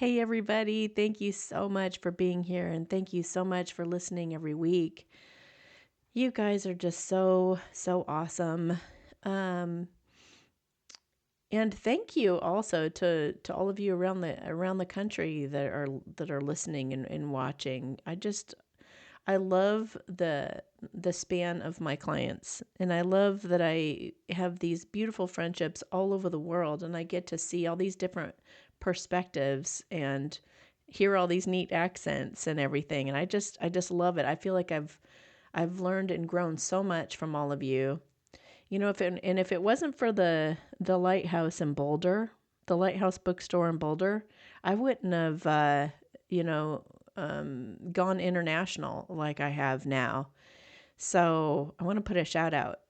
Hey, everybody. Thank you so much for being here. And thank you so much for listening every week. You guys are just so awesome. Um, and thank you also to all of you around the country that are listening and watching. I love the span of my clients, and I love that I have these beautiful friendships all over the world, and I get to see all these different perspectives and hear all these neat accents and everything. And I just love it. I feel like I've learned and grown so much from all of you. If it wasn't for the Lighthouse in Boulder, the Lighthouse Bookstore in Boulder, I wouldn't have you know gone international like I have now. So I want to put a shout out,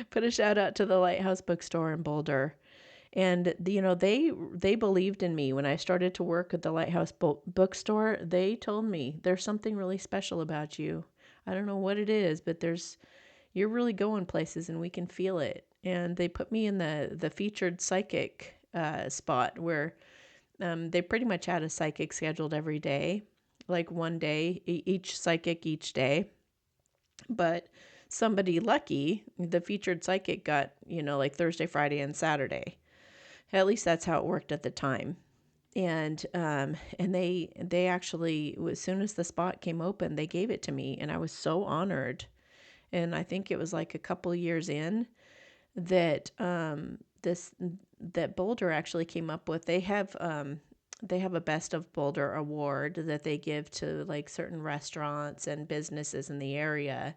put a shout out to the Lighthouse Bookstore in Boulder. And they believed in me when I started to work at the Lighthouse Bookstore. They told me there's something really special about you. I don't know what it is, but you're really going places, and we can feel it. And they put me in the featured psychic spot where they pretty much had a psychic scheduled every day, like one day, each psychic each day. But somebody lucky, the featured psychic got, like Thursday, Friday, and Saturday. At least that's how it worked at the time. And they actually, as soon as the spot came open, they gave it to me, and I was so honored. And I think it was like a couple years in that this that Boulder actually came up with. They have a Best of Boulder award that they give to like certain restaurants and businesses in the area.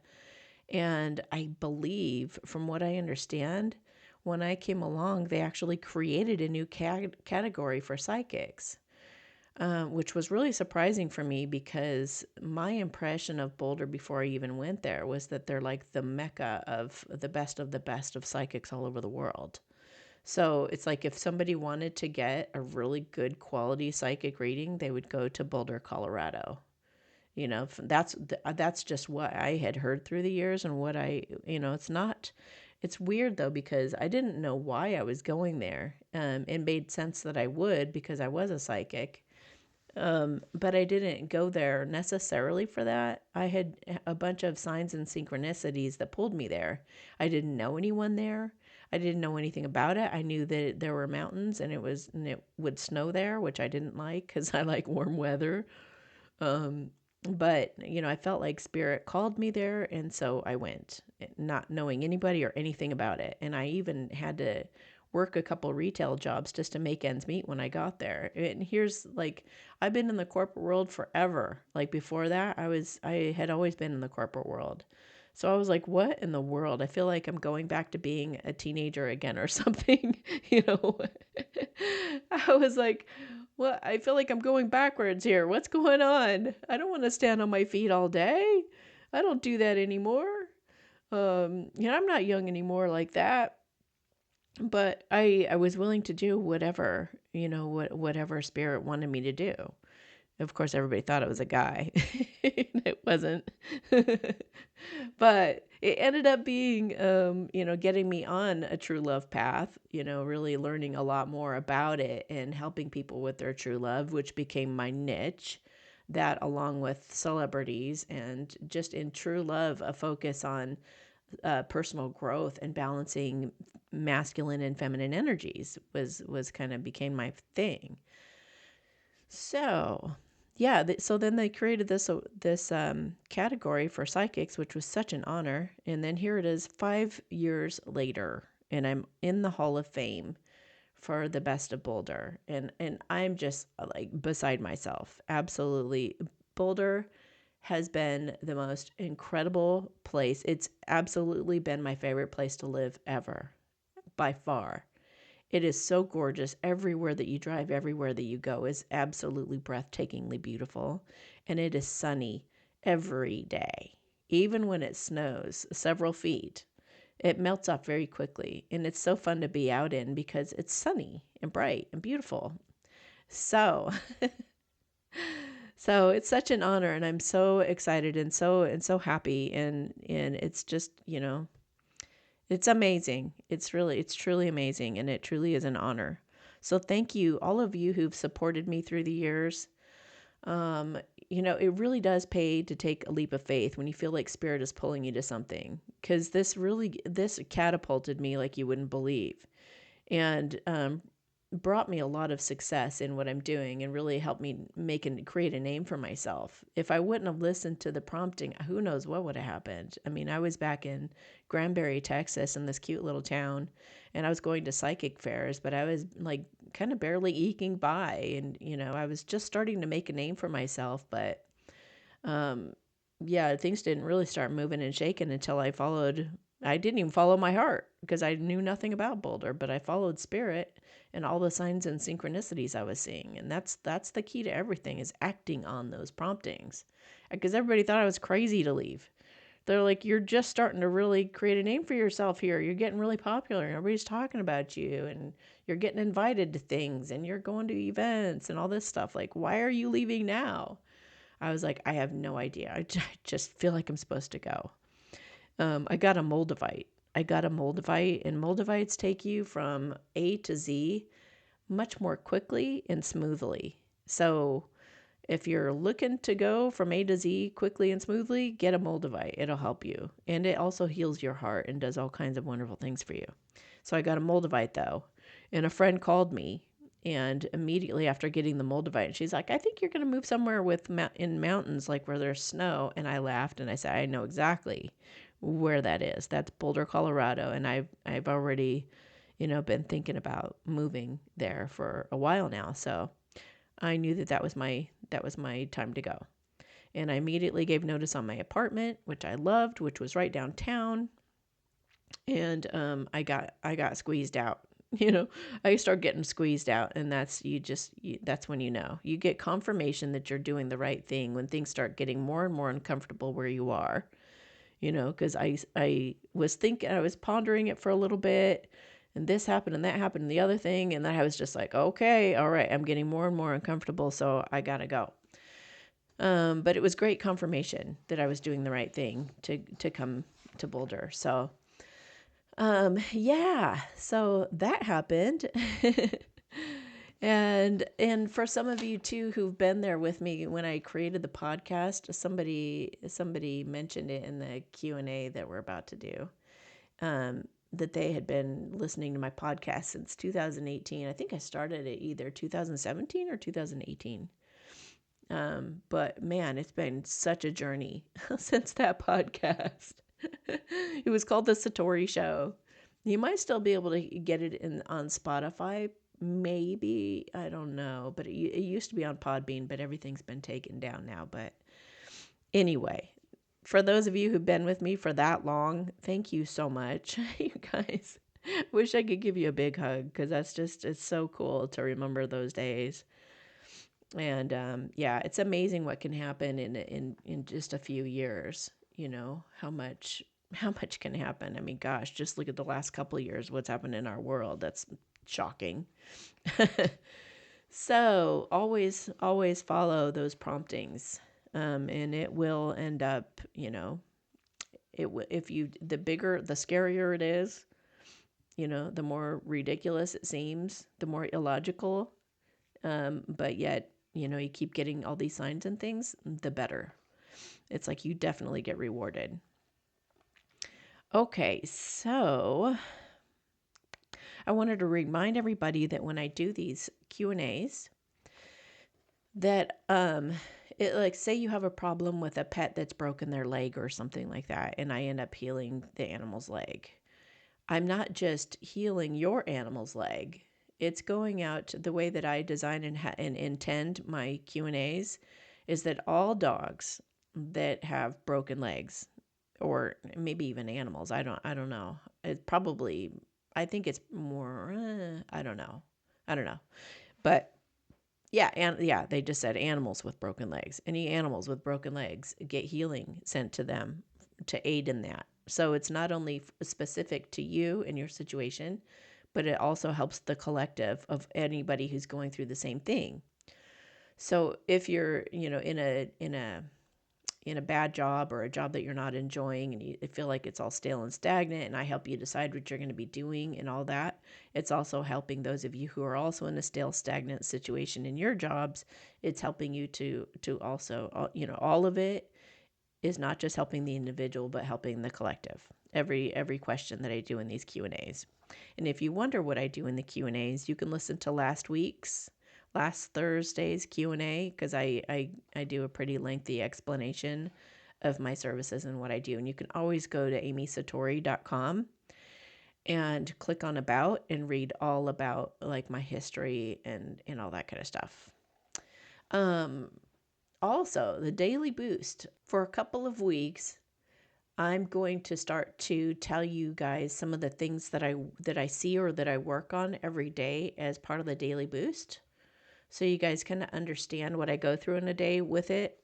And I believe, from what I understand, when I came along, they actually created a new category for psychics, which was really surprising for me because my impression of Boulder before I even went there was that they're like the mecca of the best of psychics all over the world. So it's like if somebody wanted to get a really good quality psychic reading, they would go to Boulder, Colorado. That's just what I had heard through the years, and what it's weird though, because I didn't know why I was going there. It made sense that I would, because I was a psychic. But I didn't go there necessarily for that. I had a bunch of signs and synchronicities that pulled me there. I didn't know anyone there. I didn't know anything about it. I knew that there were mountains, and it would snow there, which I didn't like because I like warm weather. Um, but I felt like spirit called me there, and so I went, not knowing anybody or anything about it. And I even had to work a couple retail jobs just to make ends meet when I got there. And here's like, I've been in the corporate world forever. Like before that, I had always been in the corporate world. So I was like, what in the world? I feel like I'm going back to being a teenager again or something, you know. I was like, well, I feel like I'm going backwards here. What's going on? I don't want to stand on my feet all day. I don't do that anymore. I'm not young anymore like that. But I was willing to do whatever, whatever spirit wanted me to do. Of course, everybody thought it was a guy. It wasn't. But it ended up being, getting me on a true love path, really learning a lot more about it and helping people with their true love, which became my niche. That, along with celebrities and just in true love, a focus on personal growth and balancing masculine and feminine energies was kind of became my thing. So, yeah, so then they created this category for psychics, which was such an honor. And then here it is 5 years later, and I'm in the Hall of Fame for the Best of Boulder. And I'm just like beside myself. Absolutely. Boulder has been the most incredible place. It's absolutely been my favorite place to live ever, by far. It is so gorgeous. Everywhere that you drive, everywhere that you go is absolutely breathtakingly beautiful. And it is sunny every day. Even when it snows several feet, it melts off very quickly. And it's so fun to be out in because it's sunny and bright and beautiful. So, so it's such an honor, and I'm so excited and so happy, and it's just, it's amazing. It's truly amazing, and it truly is an honor. So thank you, all of you who've supported me through the years. Um, it really does pay to take a leap of faith when you feel like spirit is pulling you to something, because this catapulted me like you wouldn't believe, and brought me a lot of success in what I'm doing, and really helped me create a name for myself. If I wouldn't have listened to the prompting, who knows what would have happened. I mean, I was back in Granbury, Texas, in this cute little town, and I was going to psychic fairs, but I was like kind of barely eking by, and I was just starting to make a name for myself, but um, yeah, things didn't really start moving and shaking until I didn't even follow my heart because I knew nothing about Boulder, but I followed spirit and all the signs and synchronicities I was seeing. And that's the key to everything, is acting on those promptings. Because everybody thought I was crazy to leave. They're like, you're just starting to really create a name for yourself here. You're getting really popular and everybody's talking about you, and you're getting invited to things and you're going to events and all this stuff. Like, why are you leaving now? I was like, I have no idea. I just feel like I'm supposed to go. I got a Moldavite. And Moldavites take you from A to Z much more quickly and smoothly. So if you're looking to go from A to Z quickly and smoothly, get a Moldavite. It'll help you. And it also heals your heart and does all kinds of wonderful things for you. So I got a Moldavite though. And a friend called me, and immediately after getting the Moldavite, she's like, I think you're going to move somewhere in mountains, like where there's snow. And I laughed and I said, I know exactly where that is. That's Boulder, Colorado. And I've already, been thinking about moving there for a while now. So I knew that was my time to go. And I immediately gave notice on my apartment, which I loved, which was right downtown. And I got squeezed out. I start getting squeezed out, and that's that's when you get confirmation that you're doing the right thing when things start getting more and more uncomfortable where you are. Because I was pondering it for a little bit, and this happened and that happened and the other thing, and then I was just like, okay, all right, I'm getting more and more uncomfortable, so I gotta go. But it was great confirmation that I was doing the right thing to come to Boulder. So yeah, so that happened. And for some of you too who've been there with me when I created the podcast, somebody mentioned it in the Q&A that we're about to do. That they had been listening to my podcast since 2018. I think I started it either 2017 or 2018. But man, it's been such a journey since that podcast. It was called The Satori Show. You might still be able to get it on Spotify, maybe. I don't know. But it used to be on Podbean, but everything's been taken down now. But anyway, for those of you who've been with me for that long, thank you so much. You guys, wish I could give you a big hug, because it's so cool to remember those days. And yeah, it's amazing what can happen in just a few years. How much can happen. I mean, gosh, just look at the last couple of years, what's happened in our world. That's shocking. So always follow those promptings, and it will end up, the scarier it is, the more ridiculous it seems, the more illogical. But yet, you keep getting all these signs and things, the better. It's like you definitely get rewarded. Okay, so I wanted to remind everybody that when I do these Q&As, that say you have a problem with a pet that's broken their leg or something like that, and I end up healing the animal's leg. I'm not just healing your animal's leg. It's going out the way that I design and intend my Q&As, is that all dogs that have broken legs, or maybe even animals, I don't know. I think it's more, I don't know. But yeah, they just said animals with broken legs. Any animals with broken legs get healing sent to them to aid in that. So it's not only specific to you and your situation, but it also helps the collective of anybody who's going through the same thing. So if you're, in a in a bad job or a job that you're not enjoying and you feel like it's all stale and stagnant, and I help you decide what you're going to be doing and all that. It's also helping those of you who are also in a stale, stagnant situation in your jobs. It's helping you to also, all of it is not just helping the individual, but helping the collective. Every question that I do in these Q&As. And if you wonder what I do in the Q&As, you can listen to last Thursday's Q&A, because I do a pretty lengthy explanation of my services and what I do. And you can always go to amysatori.com and click on about and read all about like my history and all that kind of stuff. Also, the daily boost. For a couple of weeks, I'm going to start to tell you guys some of the things that I see or that I work on every day as part of the daily boost, so you guys kind of understand what I go through in a day with it.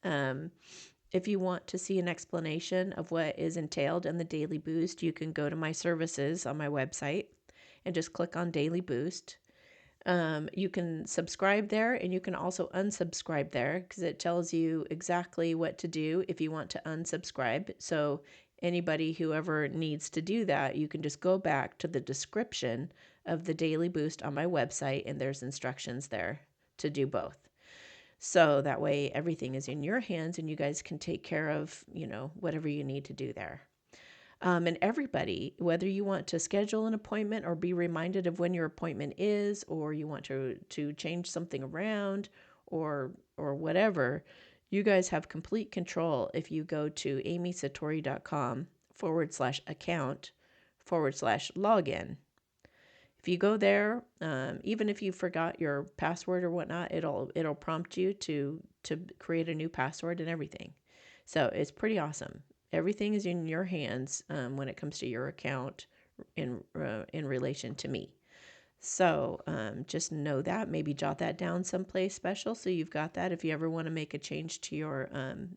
If you want to see an explanation of what is entailed in the daily boost, you can go to my services on my website and just click on daily boost. You can subscribe there, and you can also unsubscribe there, because it tells you exactly what to do if you want to unsubscribe. So whoever needs to do that, you can just go back to the description of the daily boost on my website, and there's instructions there to do both. So that way everything is in your hands and you guys can take care of, whatever you need to do there. And everybody, whether you want to schedule an appointment or be reminded of when your appointment is, or you want to change something around or whatever, you guys have complete control if you go to amysatori.com/account/login. If you go there, even if you forgot your password or whatnot, it'll prompt you to create a new password and everything. So it's pretty awesome. Everything is in your hands when it comes to your account in relation to me. So just know that. Maybe jot that down someplace special so you've got that. If you ever want to make a change to your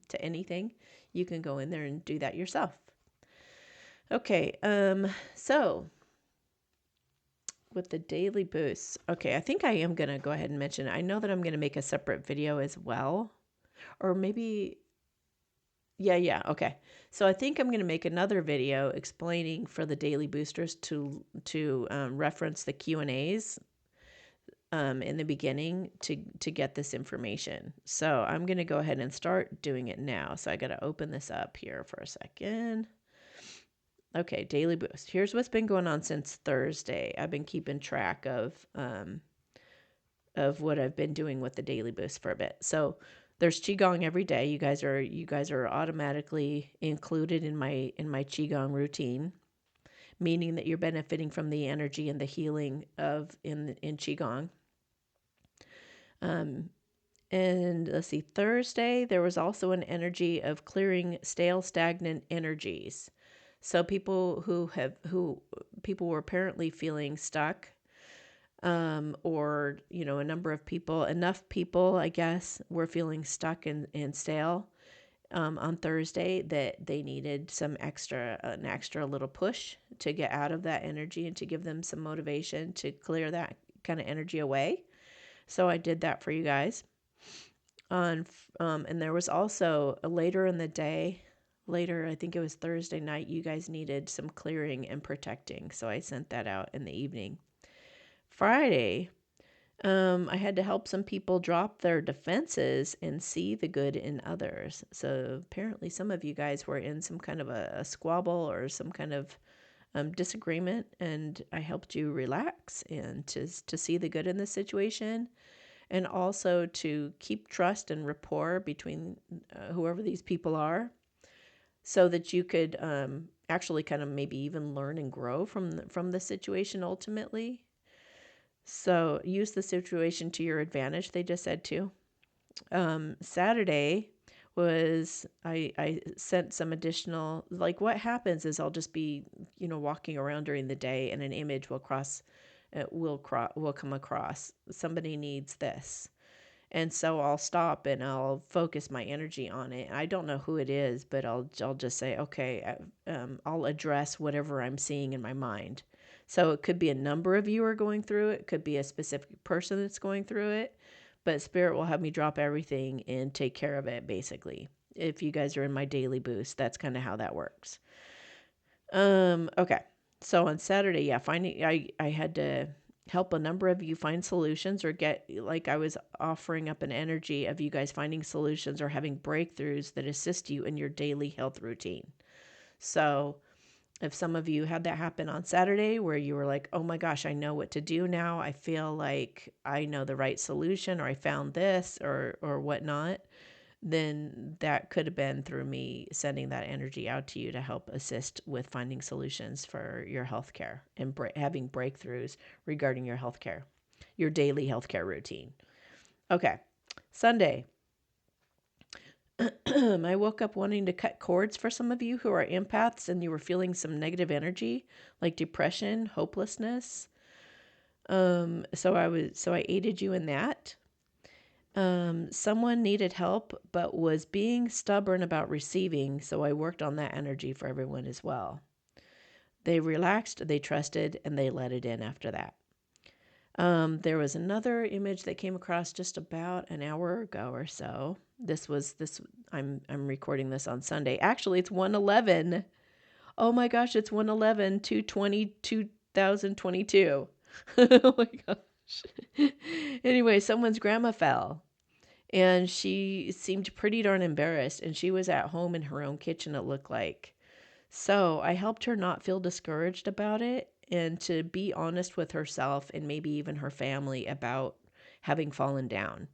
to anything, you can go in there and do that yourself. Okay, so with the daily boosts. Okay, I think I am going to go ahead and mention it. I know that I'm going to make a separate video as well. Or maybe... Yeah, okay. So I think I'm going to make another video explaining for the daily boosters to reference the Q&As in the beginning to get this information. So I'm going to go ahead and start doing it now. So I got to open this up here for a second. Okay, daily boost. Here's what's been going on since Thursday. I've been keeping track of what I've been doing with the daily boost for a bit. So there's qigong every day. You guys are automatically included in my qigong routine, meaning that you're benefiting from the energy and the healing in qigong. And let's see, Thursday there was also an energy of clearing stale, stagnant energies. So people people were apparently feeling stuck, or enough people, I guess, were feeling stuck and stale on Thursday that they needed an extra little push to get out of that energy and to give them some motivation to clear that kind of energy away. So I did that for you guys. And there was also later in the day. Later, I think it was Thursday night, you guys needed some clearing and protecting. So I sent that out in the evening. Friday, I had to help some people drop their defenses and see the good in others. So apparently some of you guys were in some kind of a squabble or some kind of disagreement, and I helped you relax and to see the good in the situation, and also to keep trust and rapport between whoever these people are, so that you could actually kind of maybe even learn and grow from the situation ultimately. So use the situation to your advantage, they just said too. Saturday was, I sent some additional, like what happens is I'll just be, walking around during the day and an image will come across. Somebody needs this. And so I'll stop and I'll focus my energy on it. I don't know who it is, but I'll just say, okay, I'll address whatever I'm seeing in my mind. So it could be a number of you are going through it. It could be a specific person that's going through it. But Spirit will have me drop everything and take care of it, basically. if you guys are in my daily boost, that's kind of how that works. Okay. So on Saturday, yeah, I had to help a number of you find solutions or I was offering up an energy of you guys finding solutions or having breakthroughs that assist you in your daily health routine. So if some of you had that happen on Saturday where you were like, oh my gosh, I know what to do now. I feel like I know the right solution, or I found this or whatnot, then that could have been through me sending that energy out to you to help assist with finding solutions for your healthcare and having breakthroughs regarding your healthcare, your daily healthcare routine. Okay. Sunday. I woke up wanting to cut cords for some of you who are empaths and you were feeling some negative energy like depression, hopelessness. So I aided you in that. Someone needed help but was being stubborn about receiving, so I worked on that energy for everyone as well. They relaxed, they trusted, and they let it in after that. There was another image that came across just about an hour ago or so. I'm recording this on Sunday. Actually, it's 111. Oh my gosh, it's 111 220 2022. Oh my gosh. Anyway, someone's grandma fell. And she seemed pretty darn embarrassed, and she was at home in her own kitchen, it looked like. So I helped her not feel discouraged about it and to be honest with herself and maybe even her family about having fallen down.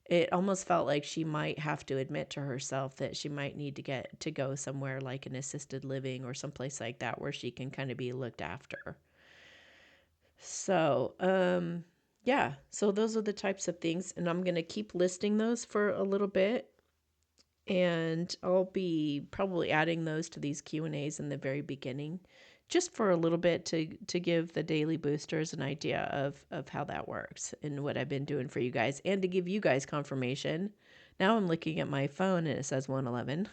It almost felt like she might have to admit to herself that she might need to get to go somewhere like an assisted living or someplace like that where she can kind of be looked after. So, yeah, so those are the types of things, and I'm going to keep listing those for a little bit, and I'll be probably adding those to these Q&As in the very beginning, just for a little bit to give the daily boosters an idea of how that works and what I've been doing for you guys, and to give you guys confirmation. Now I'm looking at my phone and it says 111.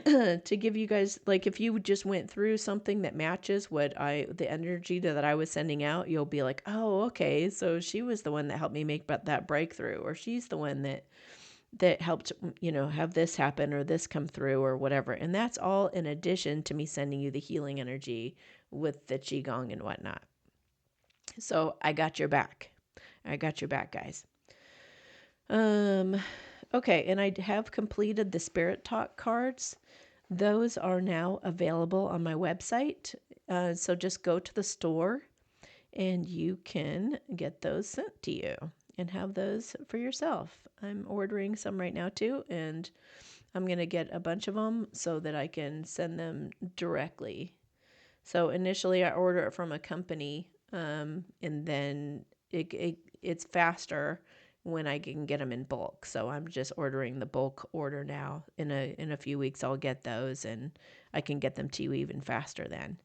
To give you guys, like, if you just went through something that matches the energy that I was sending out, you'll be like, oh, okay, so she was the one that helped me make that breakthrough, or she's the one that helped, have this happen or this come through or whatever. And that's all in addition to me sending you the healing energy with the qigong and whatnot. So I got your back. Guys. Okay, and I have completed the Spirit Talk cards. Those are now available on my website. So just go to the store and you can get those sent to you and have those for yourself. I'm ordering some right now too, and I'm going to get a bunch of them so that I can send them directly. So initially I order it from a company, and then it's faster when I can get them in bulk. So I'm just ordering the bulk order now. In a few weeks I'll get those, and I can get them to you even faster then.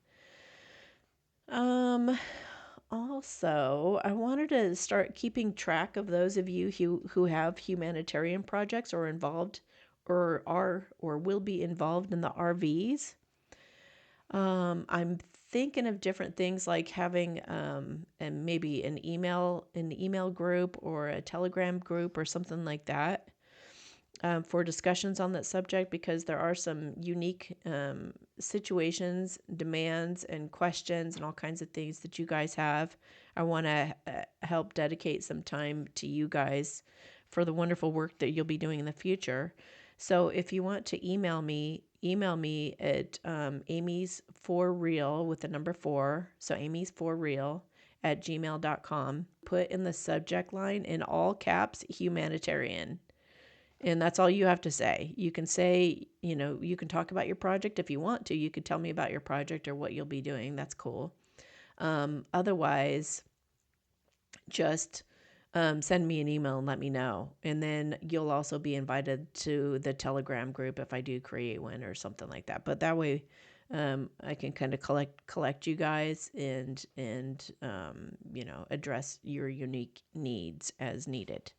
Also, I wanted to start keeping track of those of you who have humanitarian projects or involved or are or will be involved in the RVs. I'm thinking of different things like having and maybe an email group or a Telegram group or something like that for discussions on that subject, because there are some unique situations, demands, and questions and all kinds of things that you guys have. I want to help dedicate some time to you guys for the wonderful work that you'll be doing in the future. So if you want to email me at Amy's for real with the number 4. So Amy's for real at gmail.com. Put in the subject line in all caps, Humanitarian. And that's all you have to say. You can say, you can talk about your project if you want to. You could tell me about your project or what you'll be doing. That's cool. Otherwise, just send me an email and let me know. And then you'll also be invited to the Telegram group if I do create one or something like that. But that way, I can kind of collect you guys and address your unique needs as needed.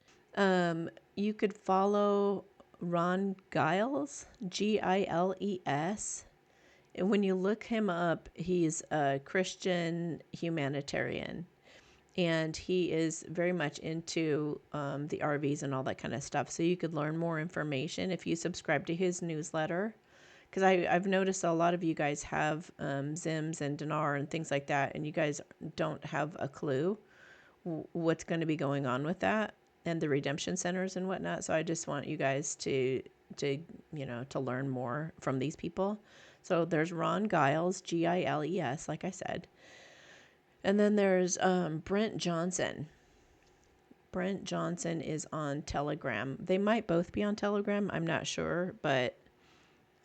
You could follow Ron Giles, Giles. And when you look him up, he's a Christian humanitarian. And he is very much into the RVs and all that kind of stuff. So you could learn more information if you subscribe to his newsletter. Because I've noticed a lot of you guys have Zims and Dinar and things like that, and you guys don't have a clue what's going to be going on with that and the redemption centers and whatnot. So I just want you guys to learn more from these people. So there's Ron Giles, Giles, like I said. And then there's Brent Johnson. Brent Johnson is on Telegram. They might both be on Telegram. I'm not sure, but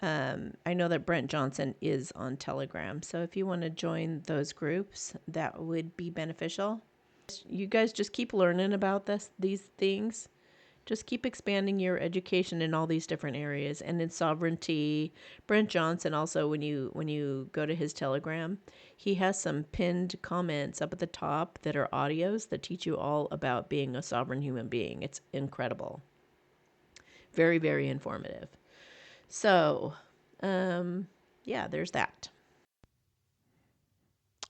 I know that Brent Johnson is on Telegram. So if you want to join those groups, that would be beneficial. You guys just keep learning about these things. Just keep expanding your education in all these different areas and in sovereignty. Brent Johnson also, when you go to his Telegram, he has some pinned comments up at the top that are audios that teach you all about being a sovereign human being. It's incredible. Very, very informative. So, yeah, there's that.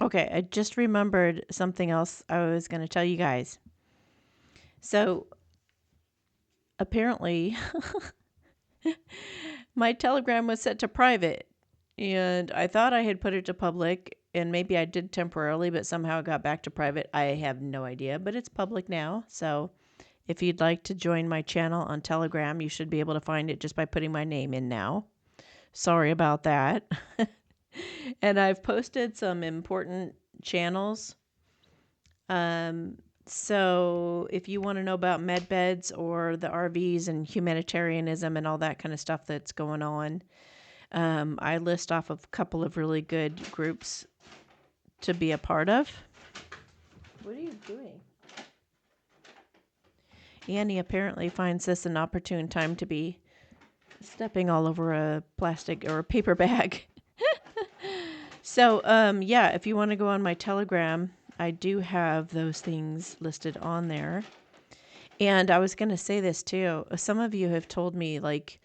Okay, I just remembered something else I was going to tell you guys. So, apparently, my Telegram was set to private, and I thought I had put it to public, and maybe I did temporarily, but somehow it got back to private. I have no idea, but it's public now. So if you'd like to join my channel on Telegram, you should be able to find it just by putting my name in now. Sorry about that. And I've posted some important channels. So if you want to know about med beds or the RVs and humanitarianism and all that kind of stuff that's going on, I list off a couple of really good groups to be a part of. What are you doing? Annie apparently finds this an opportune time to be stepping all over a plastic or a paper bag. So, yeah, if you want to go on my Telegram, I do have those things listed on there. And I was going to say this too. Some of you have told me, like,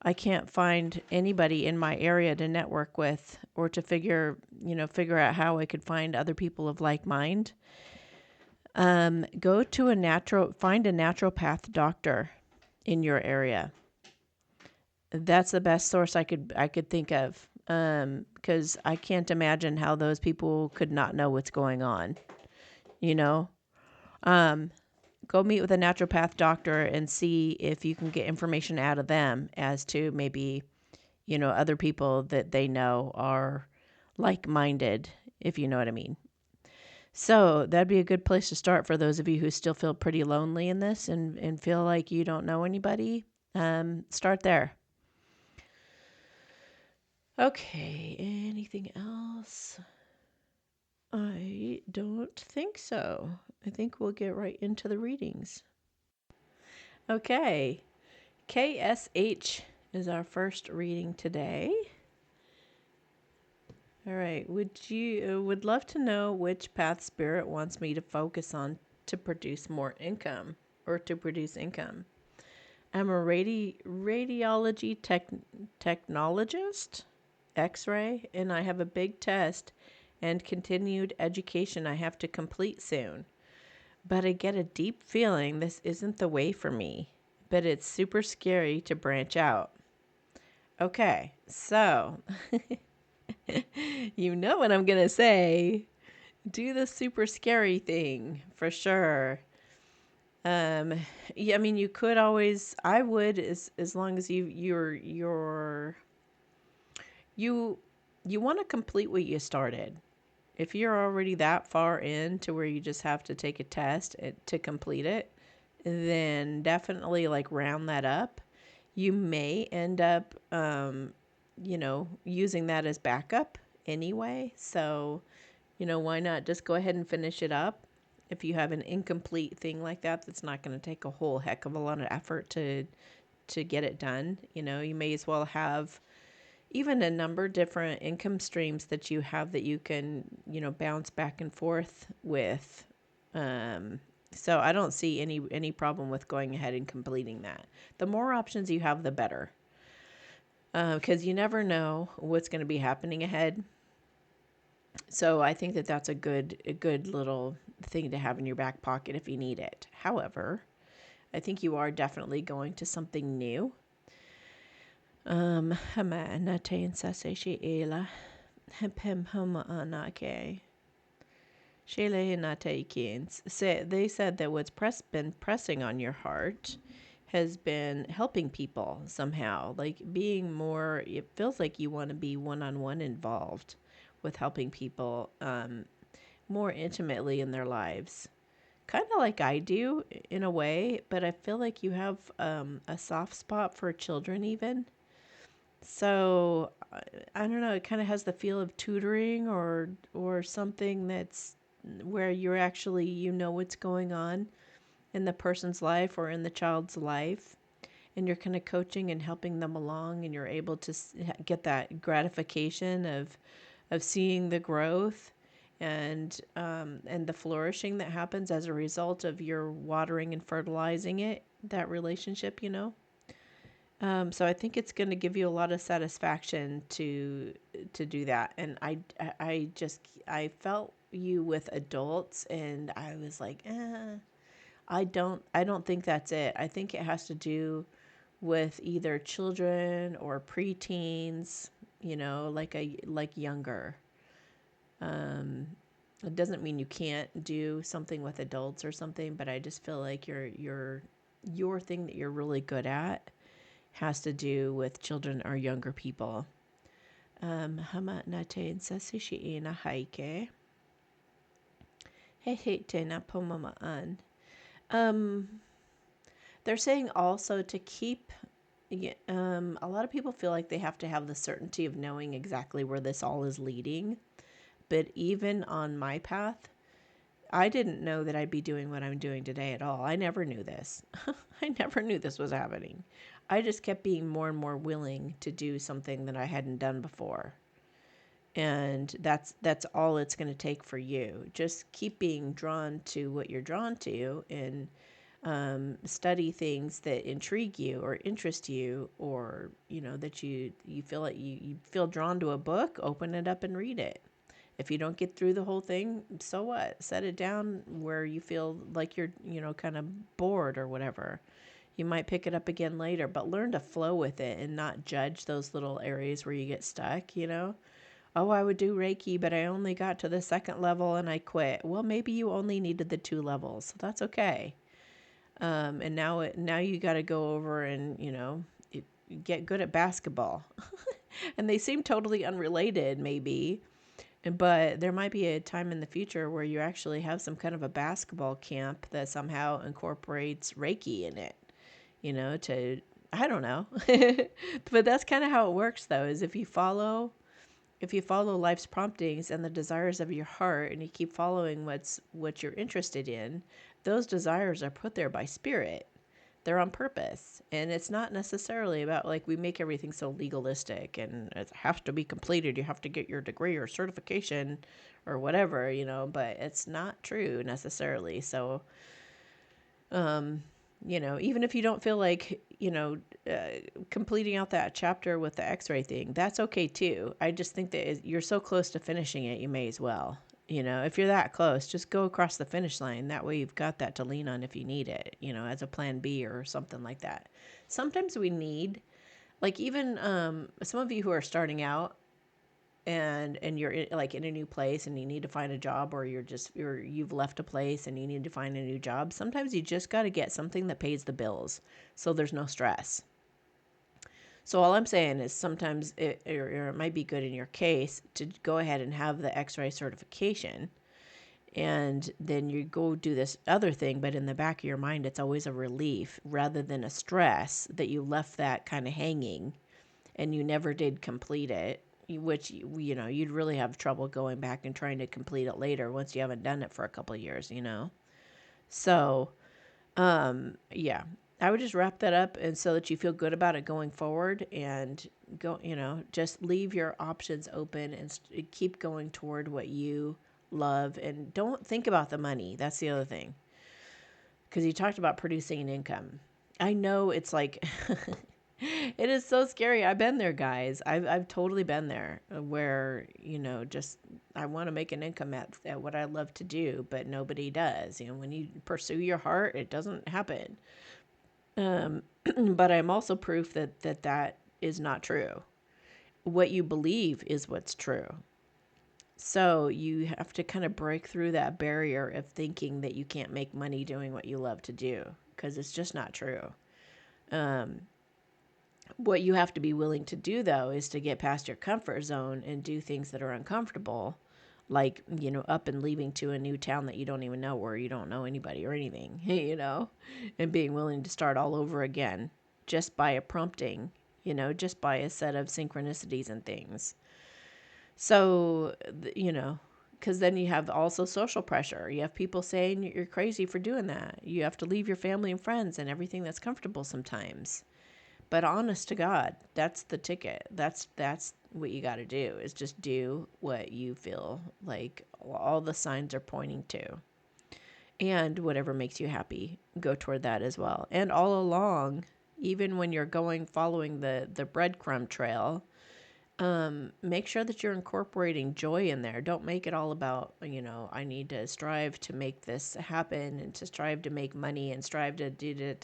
I can't find anybody in my area to network with or to figure out how I could find other people of like mind. Go to find a naturopath doctor in your area. That's the best source I could think of. Because I can't imagine how those people could not know what's going on, Go meet with a naturopath doctor and see if you can get information out of them as to maybe, other people that they know are like-minded, if you know what I mean. So that'd be a good place to start for those of you who still feel pretty lonely in this and feel like you don't know anybody. Start there. Okay, anything else? I don't think so. I think we'll get right into the readings. Okay, KSH is our first reading today. All right, would love to know which path spirit wants me to focus on to produce more income or to produce income. I'm a radiology technologist, X-ray, and I have a big test and continued education I have to complete soon. But I get a deep feeling this isn't the way for me, but it's super scary to branch out. Okay, so you know what I'm going to say. Do the super scary thing for sure. Yeah, I mean, you could always, I would, as long as you want to complete what you started. If you're already that far in to where you just have to take a test to complete it, then definitely like round that up. You may end up, using that as backup anyway. So, why not just go ahead and finish it up? If you have an incomplete thing like that, that's not going to take a whole heck of a lot of effort to get it done. You may as well have even a number of different income streams that you have that you can, bounce back and forth with. So I don't see any problem with going ahead and completing that. The more options you have, the better. Because you never know what's going to be happening ahead. So I think that that's a good little thing to have in your back pocket if you need it. However, I think you are definitely going to something new. Hama nate insase she ela. Hempem homa anake. Shele nate kins. They said that what's been pressing on your heart has been helping people somehow, like being more, it feels like you want to be one-on-one involved with helping people more intimately in their lives. Kind of like I do in a way, but I feel like you have a soft spot for children even. So I don't know, it kind of has the feel of tutoring or something that's where you're actually, what's going on in the person's life or in the child's life, and you're kind of coaching and helping them along, and you're able to get that gratification of seeing the growth and the flourishing that happens as a result of your watering and fertilizing that relationship. So I think it's going to give you a lot of satisfaction to do that. And I felt you with adults, and I was like, I don't think that's it. I think it has to do with either children or preteens, like younger. It doesn't mean you can't do something with adults or something, but I just feel like your thing that you're really good at has to do with children or younger people. Hama nate sasishi ina haike. He te na pomama an. They're saying also to keep. A lot of people feel like they have to have the certainty of knowing exactly where this all is leading. But even on my path, I didn't know that I'd be doing what I'm doing today at all. I never knew this. I never knew this was happening. I just kept being more and more willing to do something that I hadn't done before. And that's all it's going to take for you. Just keep being drawn to what you're drawn to, and study things that intrigue you or interest you, or that you feel like you feel drawn to a book. Open it up and read it. If you don't get through the whole thing, so what? Set it down where you feel like you're kind of bored or whatever. You might pick it up again later, but learn to flow with it and not judge those little areas where you get stuck. Oh, I would do Reiki, but I only got to the second level and I quit. Well, maybe you only needed the 2 levels. So that's okay. And now you got to go over and, get good at basketball. And they seem totally unrelated, maybe. But there might be a time in the future where you actually have some kind of a basketball camp that somehow incorporates Reiki in it, I don't know. But that's kind of how it works, though, is if you follow life's promptings and the desires of your heart, and you keep following what you're interested in, those desires are put there by spirit. They're on purpose. And it's not necessarily about, like, we make everything so legalistic and it has to be completed. You have to get your degree or certification or whatever, but it's not true necessarily. So, even if you don't feel like, completing out that chapter with the x-ray thing, that's okay too. I just think that you're so close to finishing it, you may as well. If you're that close, just go across the finish line. That way you've got that to lean on if you need it, as a plan B or something like that. Sometimes we need, like, even some of you who are starting out and you're in a new place and you need to find a job, or you've left a place and you need to find a new job. Sometimes you just got to get something that pays the bills so there's no stress. So all I'm saying is sometimes it might be good in your case to go ahead and have the x-ray certification, and then you go do this other thing, but in the back of your mind, it's always a relief rather than a stress that you left that kind of hanging and you never did complete it, which, you'd really have trouble going back and trying to complete it later once you haven't done it for a couple of years, So, yeah. I would just wrap that up, and so that you feel good about it going forward, and go, just leave your options open and keep going toward what you love, and don't think about the money. That's the other thing. Because you talked about producing an income. I know it's like, It is so scary. I've been there, guys. I've totally been there where, just I want to make an income at what I love to do, but nobody does. When you pursue your heart, it doesn't happen. Um, but I'm also proof that is not true. What you believe is what's true. So you have to kind of break through that barrier of thinking that you can't make money doing what you love to do, because it's just not true. Um, what you have to be willing to do, though, is to get past your comfort zone and do things that are uncomfortable, like, up and leaving to a new town that you don't even know, where you don't know anybody or anything, and being willing to start all over again just by a prompting, just by a set of synchronicities and things. So, because then you have also social pressure. You have people saying you're crazy for doing that. You have to leave your family and friends and everything that's comfortable sometimes. But honest to God, that's the ticket. That's what you got to do, is just do what you feel like all the signs are pointing to. And whatever makes you happy, go toward that as well. And all along, even when you're following the breadcrumb trail, make sure that you're incorporating joy in there. Don't make it all about, I need to strive to make this happen and to strive to make money and strive to do.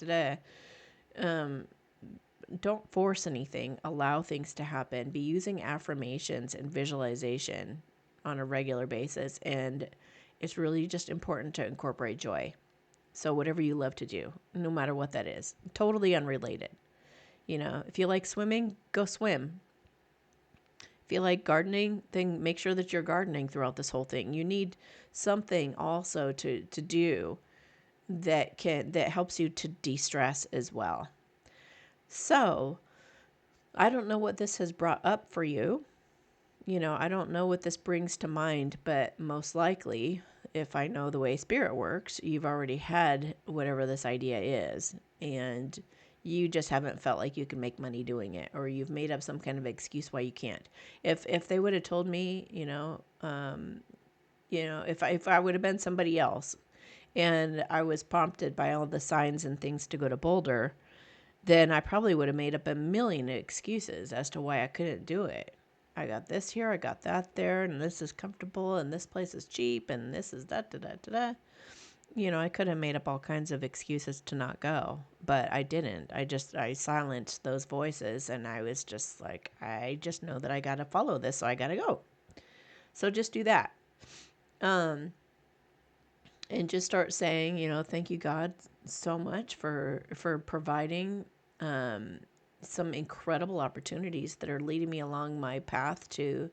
Don't force anything. Allow things to happen. Be using affirmations and visualization on a regular basis. And it's really just important to incorporate joy. So whatever you love to do, no matter what that is, totally unrelated. If you like swimming, go swim. If you like gardening, then make sure that you're gardening throughout this whole thing. You need something also to do that helps you to de-stress as well. So, I don't know what this has brought up for you. I don't know what this brings to mind, but most likely, if I know the way spirit works, you've already had whatever this idea is, and you just haven't felt like you can make money doing it, or you've made up some kind of excuse why you can't. If they would have told me, if I would have been somebody else, and I was prompted by all the signs and things to go to Boulder, then I probably would have made up a million excuses as to why I couldn't do it. I got this here, I got that there, and this is comfortable, and this place is cheap, and this is da da da da da. I could have made up all kinds of excuses to not go, but I didn't. I silenced those voices, and I was just like, I just know that I got to follow this, so I got to go. So just do that. And just start saying, thank you, God, so much for providing some incredible opportunities that are leading me along my path to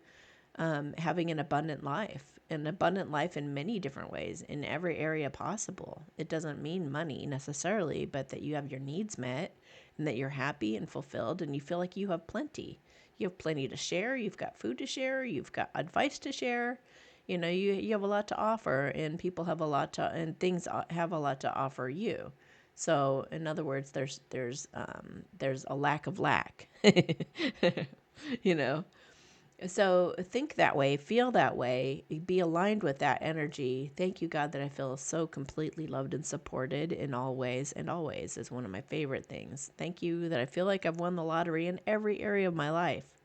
having an abundant life in many different ways, in every area possible. It doesn't mean money necessarily, but that you have your needs met and that you're happy and fulfilled and you feel like you have plenty. You have plenty to share. You've got food to share. You've got advice to share. You have a lot to offer, and people have a lot to, and things have a lot to offer you. So, in other words, there's a lack of lack, you know. So think that way, feel that way, be aligned with that energy. Thank you, God, that I feel so completely loved and supported in all ways, and always is one of my favorite things. Thank you that I feel like I've won the lottery in every area of my life.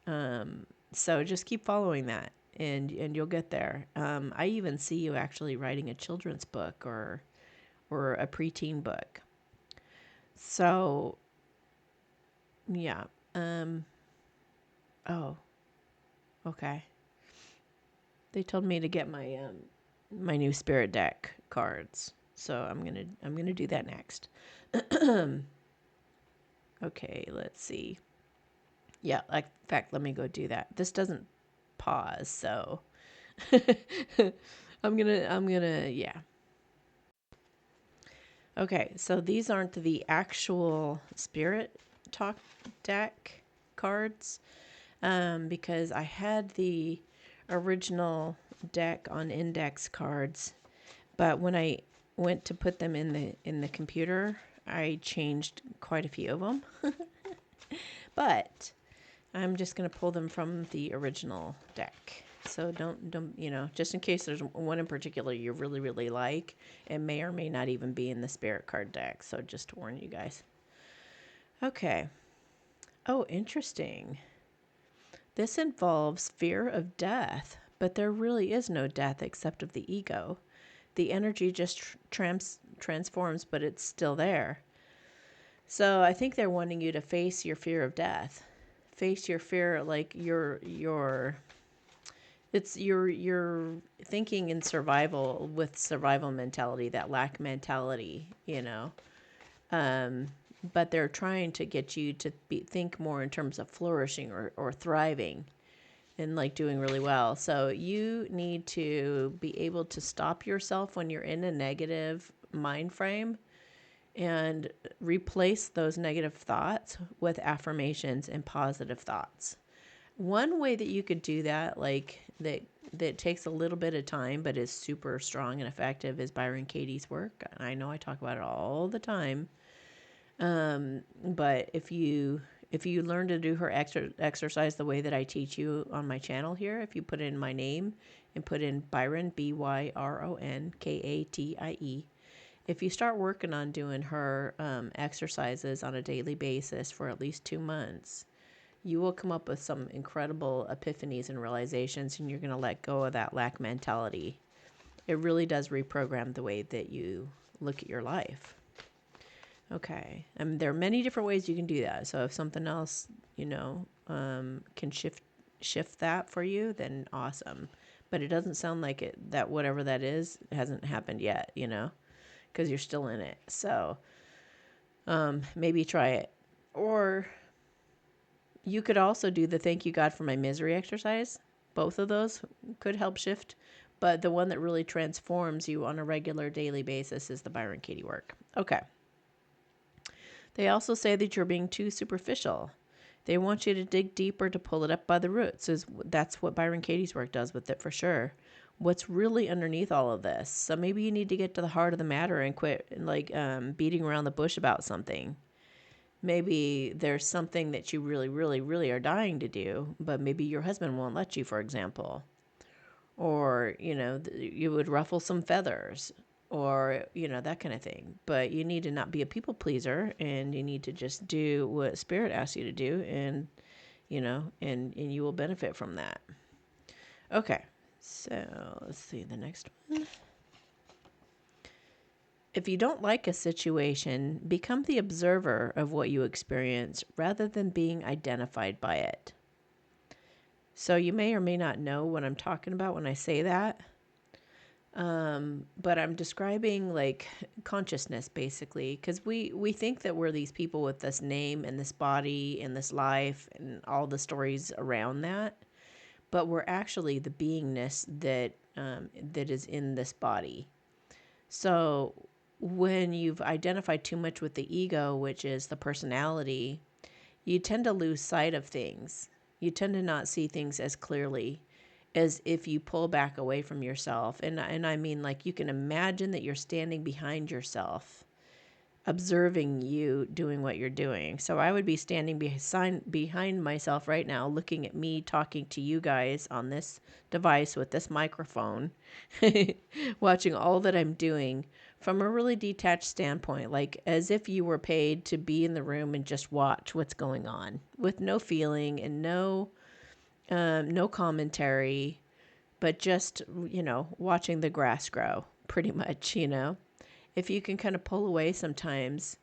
So just keep following that, and you'll get there. I even see you actually writing a children's book or a preteen book. So yeah. Oh, okay. They told me to get my my new spirit deck cards. So I'm gonna do that next. Okay, let's see. Yeah, in fact, let me go do that. This doesn't pause, so I'm gonna yeah. Okay, so these aren't the actual spirit talk deck cards, because I had the original deck on index cards, but when I went to put them in the computer, I changed quite a few of them. But I'm just going to pull them from the original deck. So don't, just in case there's one in particular you really, really like, it may or may not even be in the spirit card deck. So just to warn you guys. Okay. Oh, interesting. This involves fear of death, but there really is no death except of the ego. The energy just transforms, but it's still there. So I think they're wanting you to face your fear of death. Face your fear, like you're thinking in survival with survival mentality, that lack mentality, but they're trying to get you to think more in terms of flourishing or thriving and like doing really well. So you need to be able to stop yourself when you're in a negative mind frame and replace those negative thoughts with affirmations and positive thoughts. One way that you could do that, like that takes a little bit of time but is super strong and effective, is Byron Katie's work. I know I talk about it all the time. But if you learn to do her exercise the way that I teach you on my channel here, if you put in my name and put in Byron, BYRON KATIE, if you start working on doing her exercises on a daily basis for at least 2 months, you will come up with some incredible epiphanies and realizations, and you're going to let go of that lack mentality. It really does reprogram the way that you look at your life. Okay. There are many different ways you can do that. So if something else, can shift that for you, then awesome. But it doesn't sound like that whatever that is hasn't happened yet, because you're still in it. So maybe try it. Or you could also do the thank you God for my misery exercise. Both of those could help shift. But the one that really transforms you on a regular daily basis is the Byron Katie work. Okay. They also say that you're being too superficial. They want you to dig deeper to pull it up by the roots. That's what Byron Katie's work does with it for sure. What's really underneath all of this? So maybe you need to get to the heart of the matter and quit beating around the bush about something. Maybe there's something that you really, really, really are dying to do, but maybe your husband won't let you, for example. Or, you would ruffle some feathers or, that kind of thing. But you need to not be a people pleaser, and you need to just do what Spirit asks you to do, and, and you will benefit from that. Okay. So let's see the next one. If you don't like a situation, become the observer of what you experience rather than being identified by it. So you may or may not know what I'm talking about when I say that. But I'm describing like consciousness basically, because we think that we're these people with this name and this body and this life and all the stories around that. But we're actually the beingness that is in this body. So when you've identified too much with the ego, which is the personality, you tend to lose sight of things. You tend to not see things as clearly as if you pull back away from yourself. And I mean, like, you can imagine that you're standing behind yourself, observing you doing what you're doing. So I would be standing behind myself right now, looking at me talking to you guys on this device with this microphone, watching all that I'm doing from a really detached standpoint, like as if you were paid to be in the room and just watch what's going on with no feeling and no commentary, but just, watching the grass grow pretty much, if you can kind of pull away sometimes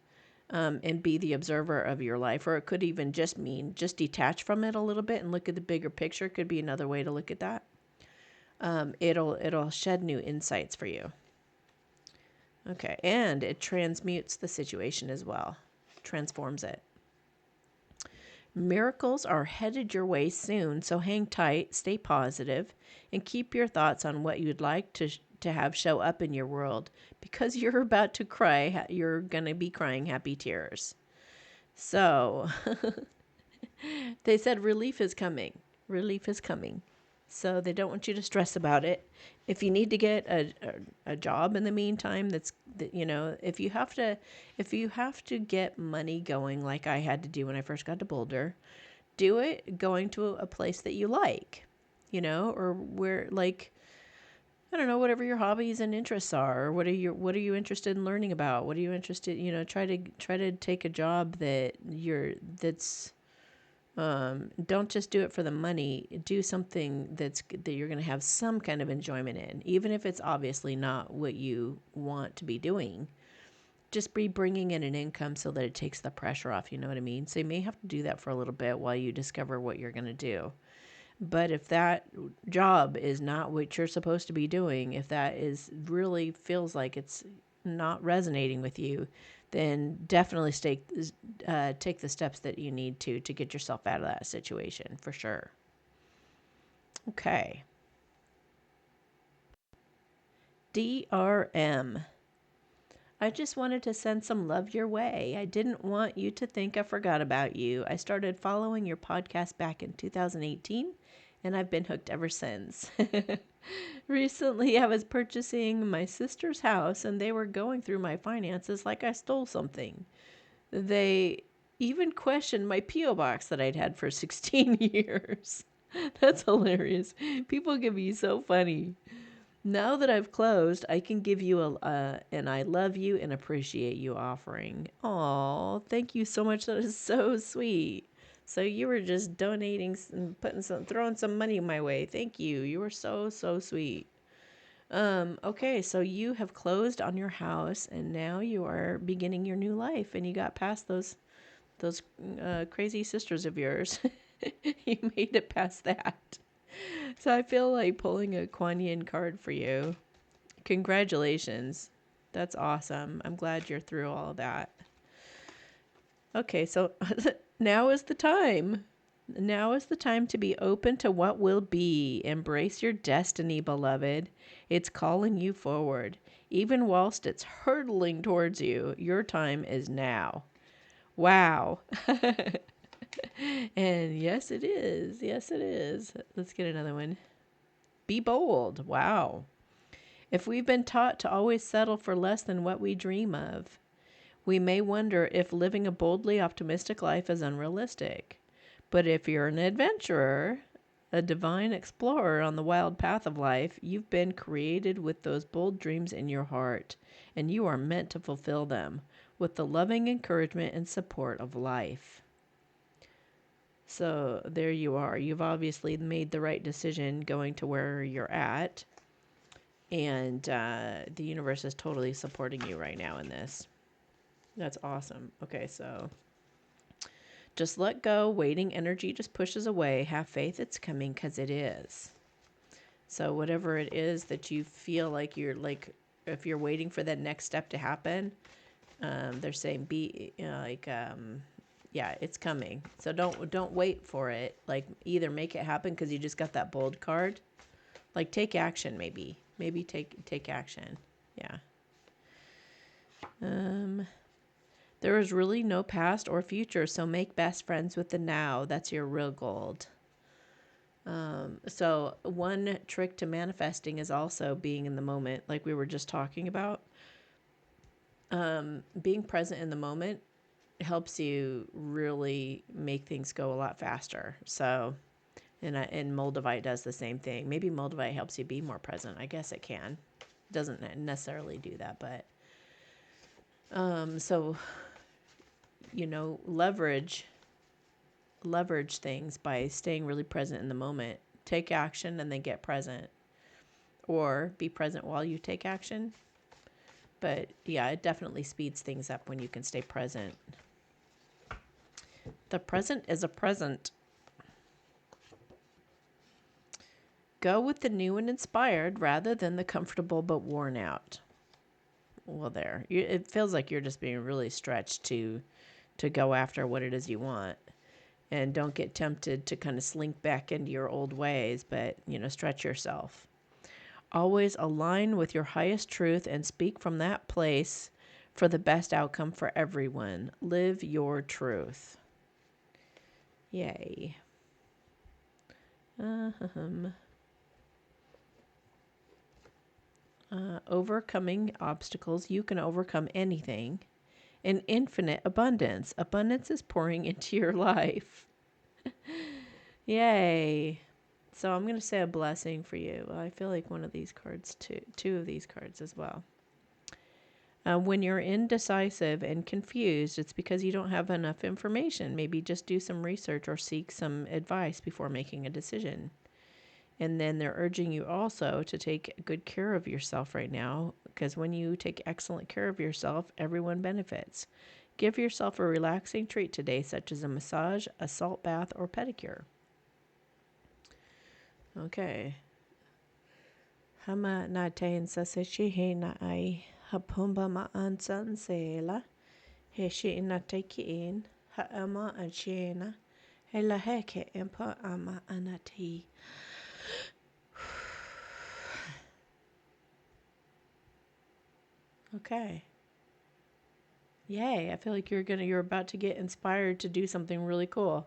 and be the observer of your life, or it could even just mean just detach from it a little bit and look at the bigger picture, could be another way to look at that. It'll shed new insights for you. Okay, and it transmutes the situation as well, transforms it. Miracles are headed your way soon, so hang tight, stay positive, and keep your thoughts on what you'd like to have show up in your world, because you're about to cry. You're going to be crying happy tears. So they said relief is coming. Relief is coming. So they don't want you to stress about it. If you need to get a job in the meantime, if you have to get money going, like I had to do when I first got to Boulder, do it going to a place that you like, or where, like, I don't know, whatever your hobbies and interests are. Or what are you interested in learning about? What are you interested, try to take a job that's don't just do it for the money. Do something that you're going to have some kind of enjoyment in, even if it's obviously not what you want to be doing. Just be bringing in an income so that it takes the pressure off. You know what I mean? So you may have to do that for a little bit while you discover what you're going to do. But if that job is not what you're supposed to be doing, if that is really feels like it's not resonating with you, then definitely take the steps that you need to get yourself out of that situation for sure. Okay. DRM. I just wanted to send some love your way. I didn't want you to think I forgot about you. I started following your podcast back in 2018, and I've been hooked ever since. Recently, I was purchasing my sister's house, and they were going through my finances like I stole something. They even questioned my P.O. box that I'd had for 16 years. That's hilarious. People can be so funny. Now that I've closed, I can give you an I love you and appreciate you offering. Aw, thank you so much. That is so sweet. So you were just donating and throwing some money my way. Thank you. You were so, so sweet. Okay, so you have closed on your house and now you are beginning your new life, and you got past those crazy sisters of yours. You made it past that. So I feel like pulling a Kuan Yin card for you. Congratulations. That's awesome. I'm glad you're through all of that. Okay, so now is the time. Now is the time to be open to what will be. Embrace your destiny, beloved. It's calling you forward. Even whilst it's hurtling towards you, your time is now. Wow. And yes, it is. Yes, it is. Let's get another one. Be bold. Wow. If we've been taught to always settle for less than what we dream of, we may wonder if living a boldly optimistic life is unrealistic. But if you're an adventurer, a divine explorer on the wild path of life, you've been created with those bold dreams in your heart, and you are meant to fulfill them with the loving encouragement and support of life. So there you are. You've obviously made the right decision going to where you're at. And the universe is totally supporting you right now in this. That's awesome. Okay, so just let go. Waiting energy just pushes away. Have faith it's coming, because it is. So whatever it is that you feel like you're like, if you're waiting for that next step to happen, they're saying yeah, it's coming. So don't wait for it. Like, either make it happen because you just got that bold card. Like, take action, maybe take action. Yeah. There is really no past or future, so make best friends with the now. That's your real gold. So one trick to manifesting is also being in the moment, like we were just talking about. Being present in the moment helps you really make things go a lot faster. So, and Moldavite does the same thing. Maybe Moldavite helps you be more present. I guess it can. It doesn't necessarily do that, but so leverage things by staying really present in the moment. Take action and then get present, or be present while you take action. But yeah, it definitely speeds things up when you can stay present. The present is a present. Go with the new and inspired rather than the comfortable but worn out. Well, there. It feels like you're just being really stretched to go after what it is you want. And don't get tempted to kind of slink back into your old ways, but, stretch yourself. Always align with your highest truth and speak from that place for the best outcome for everyone. Live your truth. Yay. Overcoming obstacles. You can overcome anything. In infinite abundance. Abundance is pouring into your life. Yay. So I'm going to say a blessing for you. I feel like one of these cards, two of these cards as well. When you're indecisive and confused, it's because you don't have enough information. Maybe just do some research or seek some advice before making a decision. And then they're urging you also to take good care of yourself right now, because when you take excellent care of yourself, everyone benefits. Give yourself a relaxing treat today, such as a massage, a salt bath, or pedicure. Okay. Hama na tain sa se shi he na ai hapumba ma an san se la he shi na te ki in ha ama an shi na he la he ke impa ama anati. Okay. Yay, I feel like you're about to get inspired to do something really cool.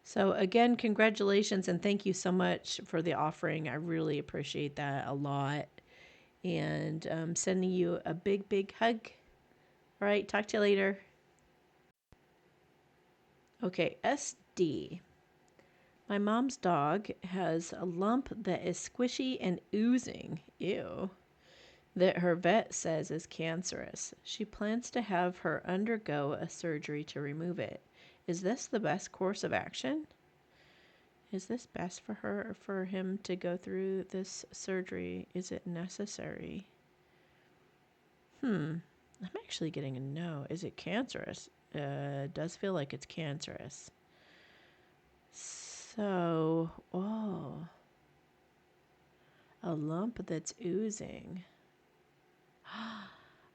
So again, congratulations and thank you so much for the offering. I really appreciate that a lot. And sending you a big, big hug. All right, talk to you later. Okay, SD. My mom's dog has a lump that is squishy and oozing. Ew. That her vet says is cancerous. She plans to have her undergo a surgery to remove it. Is this the best course of action? Is this best for her or for him to go through this surgery? Is it necessary? I'm actually getting a no. Is it cancerous? It does feel like it's cancerous. So, a lump that's oozing.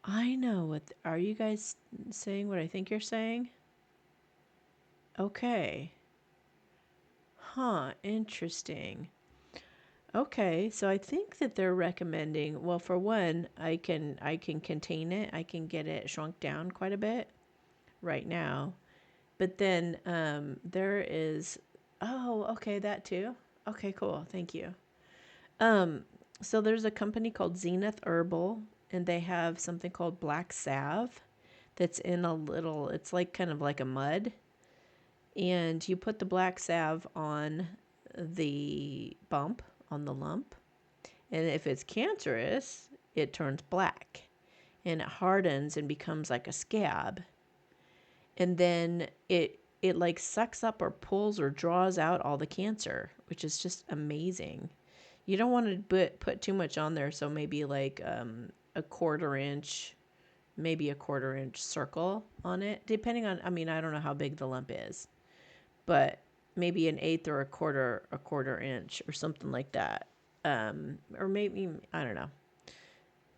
I know what. Are you guys saying what I think you're saying? Okay. Huh, interesting. Okay, so I think that they're recommending, well, for one, I can contain it. I can get it shrunk down quite a bit right now. But then there is, oh, okay, that too. Okay, cool. Thank you. So there's a company called Zenith Herbal, and they have something called black salve that's in a little, it's like kind of like a mud. And you put the black salve on the bump, on the lump. And if it's cancerous, it turns black and it hardens and becomes like a scab. And then it like sucks up or pulls or draws out all the cancer, which is just amazing. You don't want to put too much on there, so maybe like a quarter inch circle on it, depending on, I mean, I don't know how big the lump is, but maybe an eighth or a quarter inch or something like that. Or maybe, I don't know.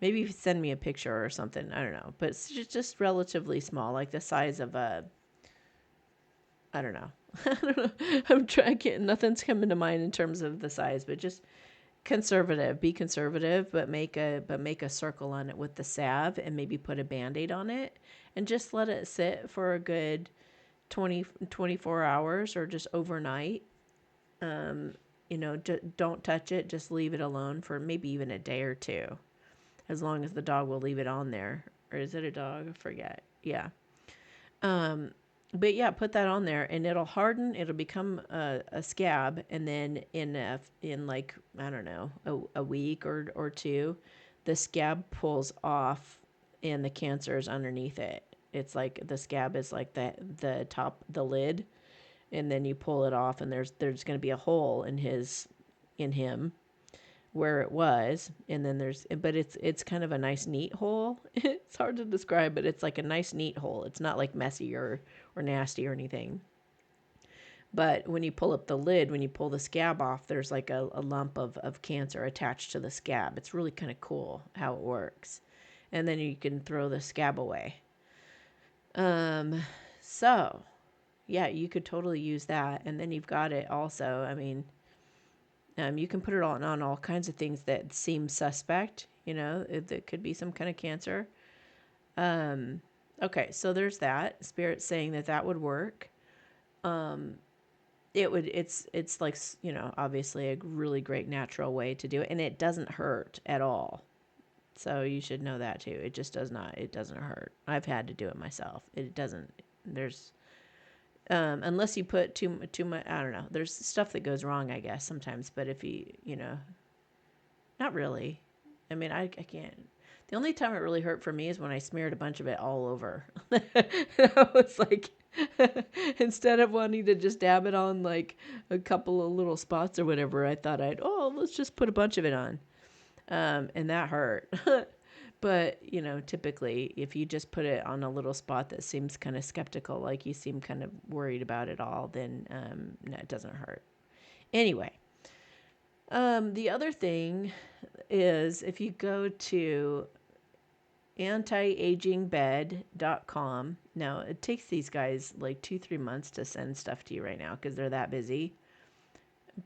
Maybe send me a picture or something. I don't know. But it's just relatively small, like the size of a, I don't know. I don't know. I'm trying, nothing's coming to mind in terms of the size, but just conservative. Be conservative, but make a circle on it with the salve and maybe put a Band-Aid on it and just let it sit for a good 24 hours or just overnight. Don't touch it. Just leave it alone for maybe even a day or two, as long as the dog will leave it on there. Or is it a dog? I forget. Yeah. But yeah, put that on there and it'll harden. It'll become a scab. And then in like, I don't know, a week or two, the scab pulls off and the cancer is underneath it. It's like the scab is like the top, the lid. And then you pull it off and there's going to be a hole in him where it was, and then but it's kind of a nice neat hole. It's hard to describe, but it's like a nice neat hole. It's not like messy or nasty or anything. But when you pull up the lid, when you pull the scab off, there's like a lump of cancer attached to the scab. It's really kind of cool how it works. And then you can throw the scab away. So yeah, you could totally use that. And then you've got it also. I mean, you can put it on all kinds of things that seem suspect, it could be some kind of cancer. Okay, so there's that. Spirit's saying that would work. It's like, obviously a really great natural way to do it, and it doesn't hurt at all. So you should know that too. It just doesn't hurt. I've had to do it myself. It doesn't, Unless you put too much, I don't know. There's stuff that goes wrong, I guess, sometimes. But if not really. I mean, I can't. The only time it really hurt for me is when I smeared a bunch of it all over. I was like, instead of wanting to just dab it on like a couple of little spots or whatever, I thought let's just put a bunch of it on. And that hurt. But, typically if you just put it on a little spot that seems kind of skeptical, like you seem kind of worried about it all, then no, it doesn't hurt. Anyway, the other thing is if you go to antiagingbed.com. Now, it takes these guys like 2-3 months to send stuff to you right now because they're that busy.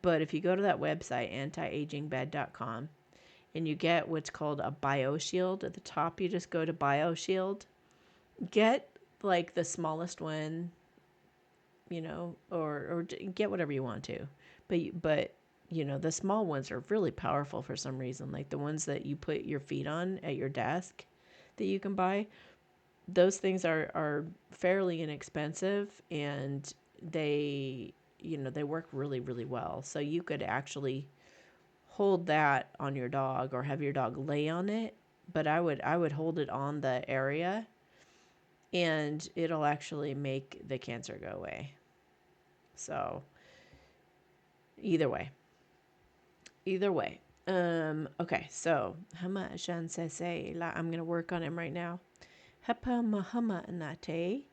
But if you go to that website, antiagingbed.com, and you get what's called a BioShield at the top, you just go to BioShield. Get like the smallest one, or get whatever you want to. But the small ones are really powerful for some reason, like the ones that you put your feet on at your desk that you can buy. Those things are fairly inexpensive, and they work really, really well. So you could actually hold that on your dog or have your dog lay on it, but I would hold it on the area, and it'll actually make the cancer go away. So either way. Okay, so I'm gonna work on him right now. Hapa mahama nate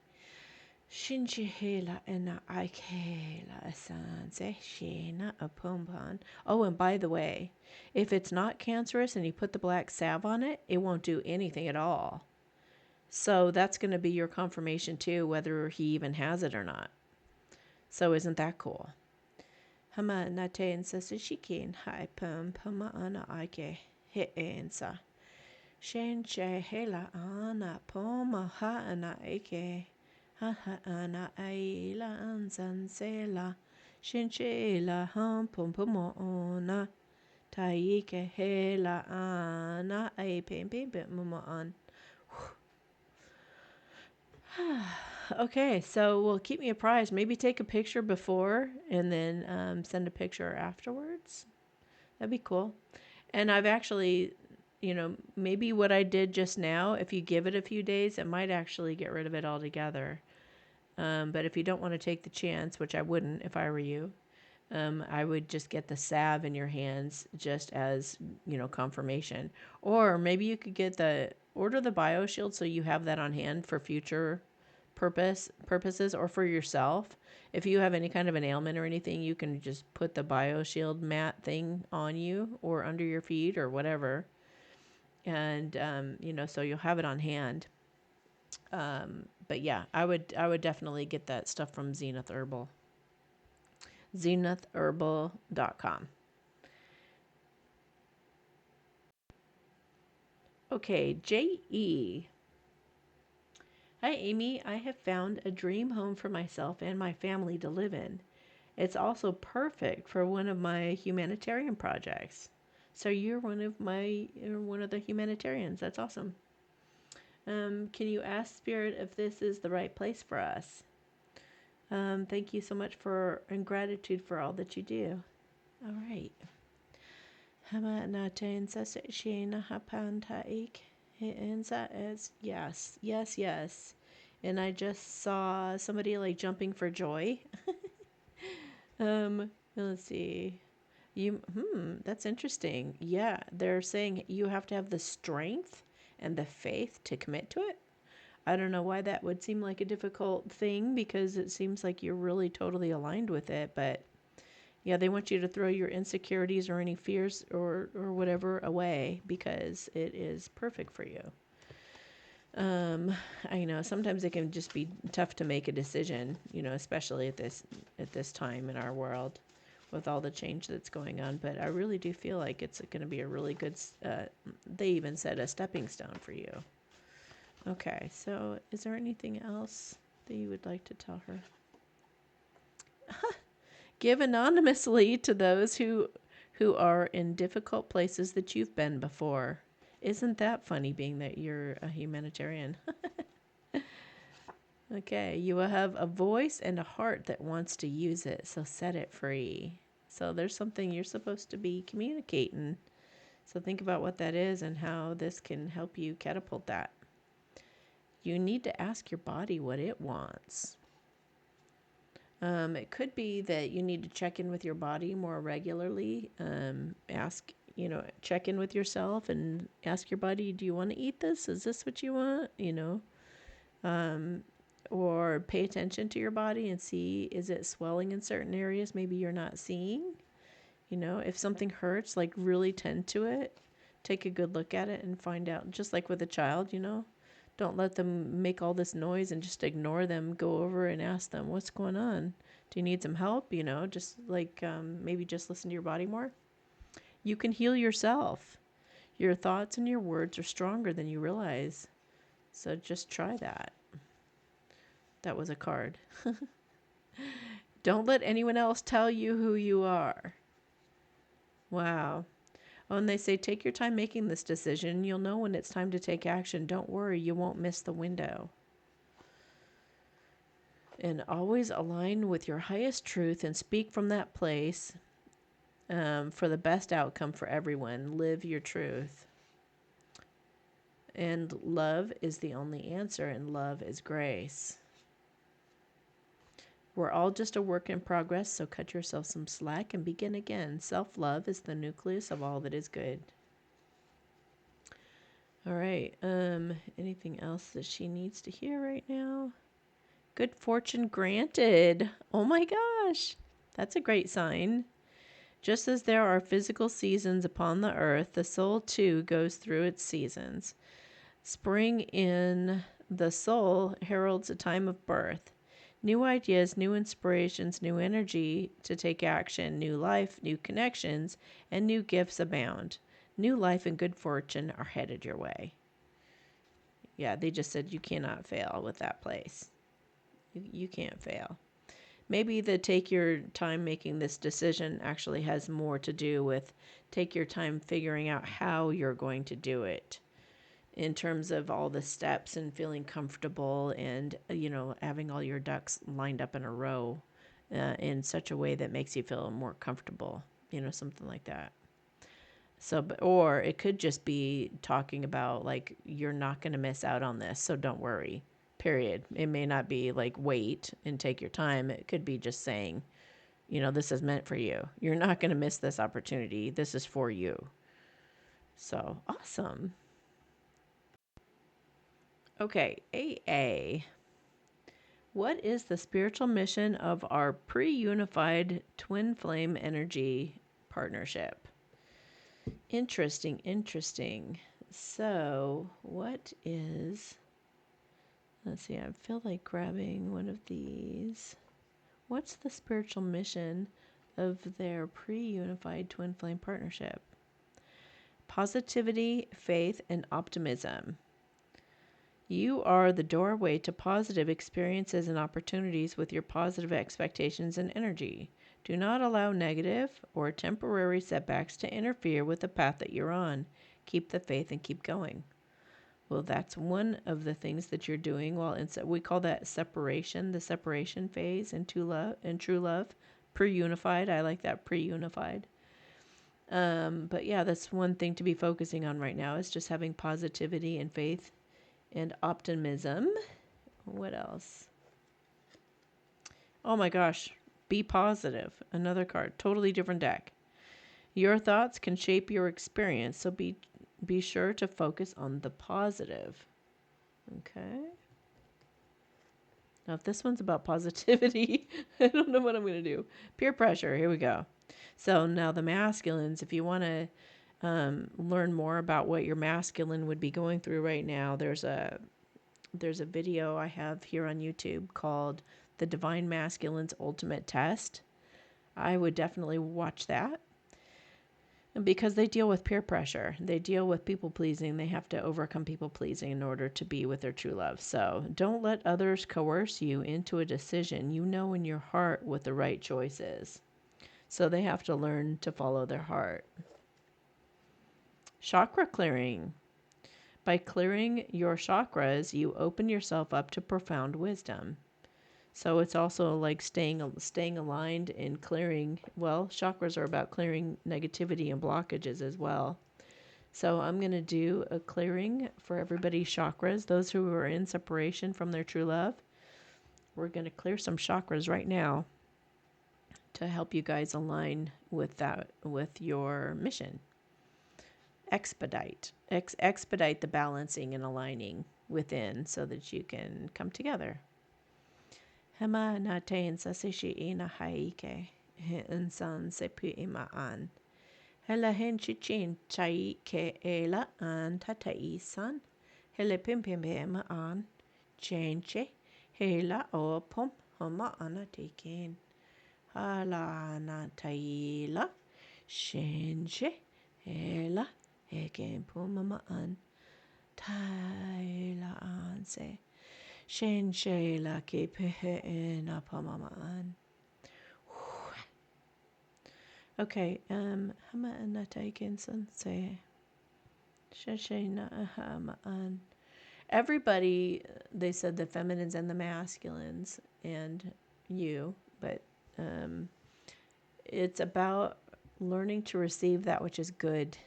shinchihela ena aikela sanse shina apumpan. Oh, and by the way, if it's not cancerous and you put the black salve on it, it won't do anything at all. So that's going to be your confirmation too, whether he even has it or not. So isn't that cool? Hama nate ensa sishikin hai pum puma ana aike he ensa. Shenche hela ana poma ha ana eke ha ha ana aila anzansela shenche la hum pum puma ona taike hela ana a pim pim pim mama on. Okay, so well, keep me apprised. Maybe take a picture before and then send a picture afterwards. That'd be cool. And I've actually, maybe what I did just now, if you give it a few days, it might actually get rid of it altogether. But if you don't want to take the chance, which I wouldn't if I were you, I would just get the salve in your hands just as, confirmation. Or maybe you could order the BioShield so you have that on hand for future purposes or for yourself. If you have any kind of an ailment or anything, you can just put the BioShield mat thing on you or under your feet or whatever. And, so you'll have it on hand. But yeah, I would definitely get that stuff from Zenith Herbal. ZenithHerbal.com. Okay, J.E. Hi, Amy. I have found a dream home for myself and my family to live in. It's also perfect for one of my humanitarian projects. So you're one of the humanitarians. That's awesome. Can you ask Spirit if this is the right place for us? Thank you so much and gratitude for all that you do. All right. Yes, yes, yes. And I just saw somebody like jumping for joy. Let's see. That's interesting. Yeah, they're saying you have to have the strength and the faith to commit to it. I don't know why that would seem like a difficult thing because it seems like you're really totally aligned with it, but yeah, they want you to throw your insecurities or any fears or whatever away because it is perfect for you. I know sometimes it can just be tough to make a decision, especially at this time in our world with all the change that's going on. But I really do feel like it's going to be a really good, they even said a stepping stone for you. Okay, so is there anything else that you would like to tell her? Give anonymously to those who are in difficult places that you've been before. Isn't that funny, being that you're a humanitarian? Okay, you will have a voice and a heart that wants to use it, so set it free. So there's something you're supposed to be communicating. So think about what that is and how this can help you catapult that. You need to ask your body what it wants. It could be that you need to check in with your body more regularly. Check in with yourself and ask your body, do you want to eat this? Is this what you want? Or pay attention to your body and see, is it swelling in certain areas maybe you're not seeing? If something hurts, like really tend to it. Take a good look at it and find out, just like with a child, don't let them make all this noise and just ignore them. Go over and ask them, what's going on? Do you need some help? Just like maybe just listen to your body more. You can heal yourself. Your thoughts and your words are stronger than you realize. So just try that. That was a card. Don't let anyone else tell you who you are. Wow. Oh, and they say, take your time making this decision. You'll know when it's time to take action. Don't worry, you won't miss the window. And always align with your highest truth and speak from that place for the best outcome for everyone. Live your truth. And love is the only answer, and love is grace. We're all just a work in progress, so cut yourself some slack and begin again. Self-love is the nucleus of all that is good. All right. Anything else that she needs to hear right now? Good fortune granted. Oh my gosh. That's a great sign. Just as there are physical seasons upon the earth, the soul too goes through its seasons. Spring in the soul heralds a time of birth. New ideas, new inspirations, new energy to take action, new life, new connections, and new gifts abound. New life and good fortune are headed your way. Yeah, they just said you cannot fail with that place. You can't fail. Maybe the take your time making this decision actually has more to do with take your time figuring out how you're going to do it in terms of all the steps and feeling comfortable and, having all your ducks lined up in a row in such a way that makes you feel more comfortable, something like that. So, or it could just be talking about like, you're not going to miss out on this, so don't worry, period. It may not be like, wait and take your time. It could be just saying, this is meant for you. You're not going to miss this opportunity. This is for you. So awesome. Okay, AA. What is the spiritual mission of our pre-unified twin flame energy partnership? Interesting. So, what is... Let's see, I feel like grabbing one of these. What's the spiritual mission of their pre-unified twin flame partnership? Positivity, faith, and optimism. You are the doorway to positive experiences and opportunities with your positive expectations and energy. Do not allow negative or temporary setbacks to interfere with the path that you're on. Keep the faith and keep going. Well, that's one of the things that you're doing while we call that separation, the separation phase in true love, pre-unified. I like that, pre-unified. But yeah, that's one thing to be focusing on right now is just having positivity and faith and optimism. What else? Oh my gosh. Be positive. Another card. Totally different deck. Your thoughts can shape your experience, so be sure to focus on the positive. Okay. Now, if this one's about positivity, I don't know what I'm going to do. Peer pressure. Here we go. So now the masculines, if you want to learn more about what your masculine would be going through right now, there's a video I have here on YouTube called The Divine Masculine's Ultimate Test. I would definitely watch that. And because they deal with peer pressure, they deal with people pleasing. They have to overcome people pleasing in order to be with their true love. So don't let others coerce you into a decision. You know in your heart what the right choice is. So they have to learn to follow their heart. Chakra clearing. By clearing your chakras, you open yourself up to profound wisdom. So it's also like staying aligned and clearing. Well, chakras are about clearing negativity and blockages as well. So I'm going to do a clearing for everybody's chakras, those who are in separation from their true love. We're going to clear some chakras right now to help you guys align with that, with your mission. Expedite the balancing and aligning within so that you can come together. Hema na tein sa sishi ina haike he insan se pu imaan. Hela hen chichin chai ke ela an tatai san. Hele pimpim an chenche hela o pom homa ana teken. Hala na taila chenche hela eken pumama an taila an se. Chenche la ke pehe ena pamama an. Okay, hama ana taken say shashena hama an. Everybody, they said the feminines and the masculines and you, but it's about learning to receive that which is good.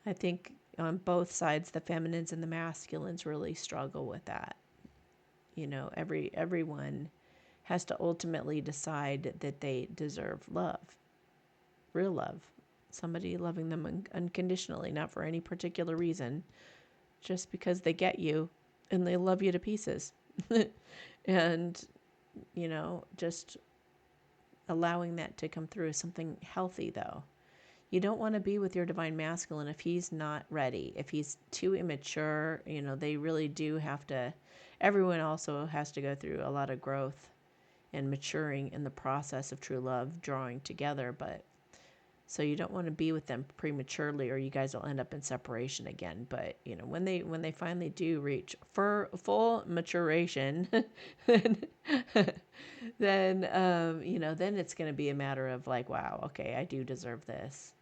I think on both sides, the feminines and the masculines really struggle with that. You know, everyone has to ultimately decide that they deserve love, real love, somebody loving them unconditionally, not for any particular reason, just because they get you and they love you to pieces. And, you know, just allowing that to come through is something healthy, though. You don't want to be with your divine masculine if he's not ready, if he's too immature. You know, they really do have to, everyone also has to go through a lot of growth and maturing in the process of true love, drawing together. But so you don't want to be with them prematurely, or you guys will end up in separation again. But you know, when they finally do reach for full maturation, then you know, then it's going to be a matter of like, wow, okay, I do deserve this.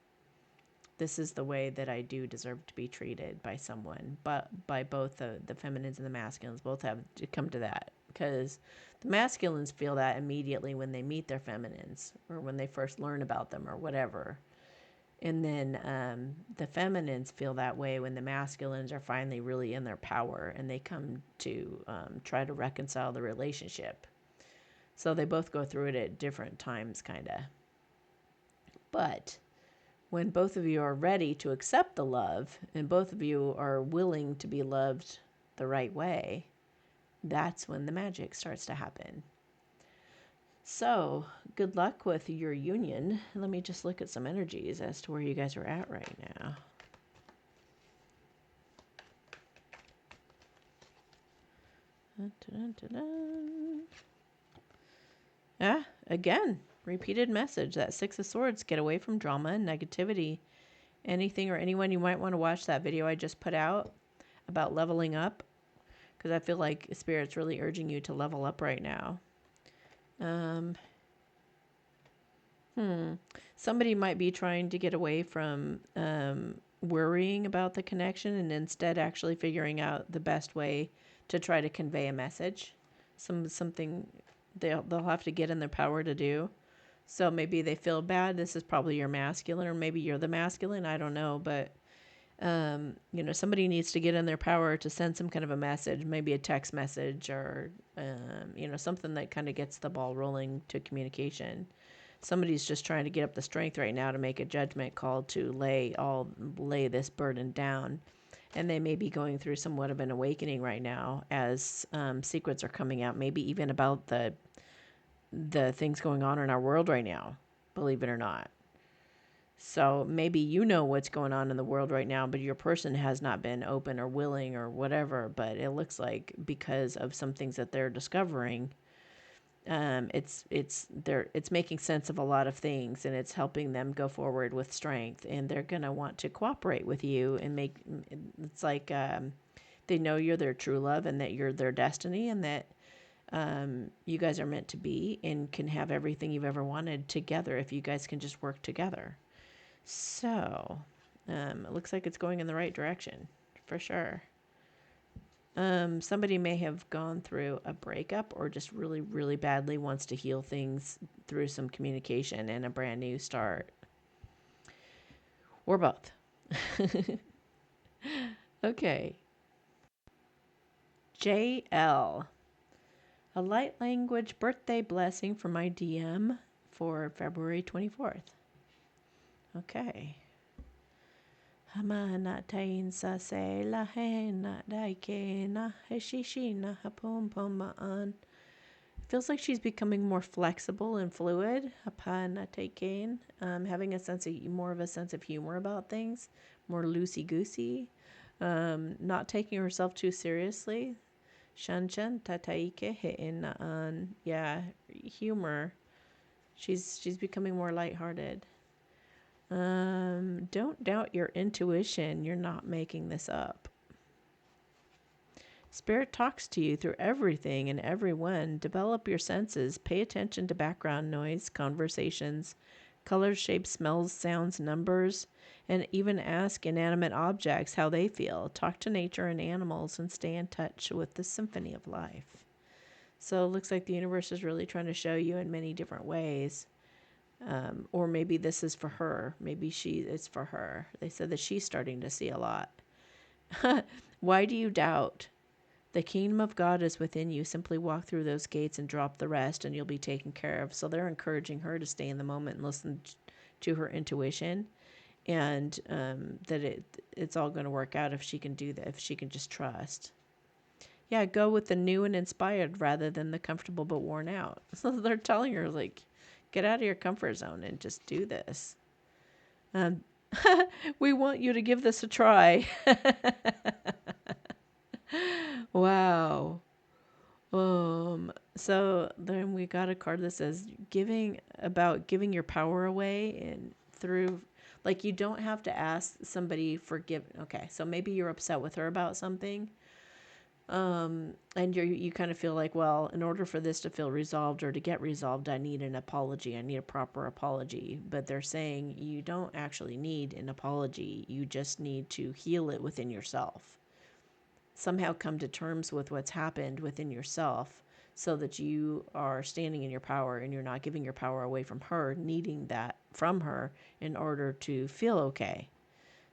This is the way that I do deserve to be treated by someone, but by both the feminines and the masculines. Both have to come to that, because the masculines feel that immediately when they meet their feminines or when they first learn about them or whatever. And then the feminines feel that way when the masculines are finally really in their power and they come to try to reconcile the relationship. So they both go through it at different times, kind of. But when both of you are ready to accept the love and both of you are willing to be loved the right way, that's when the magic starts to happen. So, good luck with your union. Let me just look at some energies as to where you guys are at right now. Again, repeated message. That Six of Swords. Get away from drama and negativity. Anything or anyone, you might want to watch that video I just put out about leveling up, because I feel like Spirit's really urging you to level up right now. Somebody might be trying to get away from worrying about the connection and instead actually figuring out the best way to try to convey a message. Something they'll have to get in their power to do. So maybe they feel bad. This is probably your masculine, or maybe you're the masculine. I don't know, but you know, somebody needs to get in their power to send some kind of a message, maybe a text message, or you know, something that kind of gets the ball rolling to communication. Somebody's just trying to get up the strength right now to make a judgment call to lay this burden down. And they may be going through somewhat of an awakening right now as secrets are coming out, maybe even about the things going on in our world right now, believe it or not. So maybe you know what's going on in the world right now, but your person has not been open or willing or whatever. But it looks like because of some things that they're discovering, it's making sense of a lot of things, and it's helping them go forward with strength. And they're gonna want to cooperate with you and make. It's like they know you're their true love and that you're their destiny, and that you guys are meant to be and can have everything you've ever wanted together if you guys can just work together. So, it looks like it's going in the right direction for sure. Somebody may have gone through a breakup or just really, really badly wants to heal things through some communication and a brand new start. Or both. Okay. JL. A light language birthday blessing for my DM for February 24th. Okay. Hamanatain sa se la hena daike na heshishi na hapum pomaan. Feels like she's becoming more flexible and fluid. Hapanataiken, having more of a sense of humor about things, more loosey goosey, not taking herself too seriously. Shanchan tataike he'in yeah, humor. She's becoming more lighthearted. Don't doubt your intuition. You're not making this up. Spirit talks to you through everything and everyone. Develop your senses. Pay attention to background noise, conversations, colors, shapes, smells, sounds, numbers, and even ask inanimate objects how they feel. Talk to nature and animals and stay in touch with the symphony of life. So it looks like the universe is really trying to show you in many different ways. Or maybe this is for her. Maybe it's for her. They said that she's starting to see a lot. Why do you doubt? The kingdom of God is within you. Simply walk through those gates and drop the rest, and you'll be taken care of. So they're encouraging her to stay in the moment and listen to her intuition, and that it's all going to work out if she can do that, if she can just trust. Yeah, go with the new and inspired rather than the comfortable but worn out. So they're telling her, like, get out of your comfort zone and just do this. We want you to give this a try. Wow. So then we got a card that says giving your power away, and through, like, you don't have to ask somebody for okay, so maybe you're upset with her about something. And you kind of feel like, well, in order for this to feel resolved or to get resolved, I need an apology. I need a proper apology. But they're saying you don't actually need an apology. You just need to heal it within yourself. Somehow come to terms with what's happened within yourself so that you are standing in your power and you're not giving your power away from her, needing that from her in order to feel okay.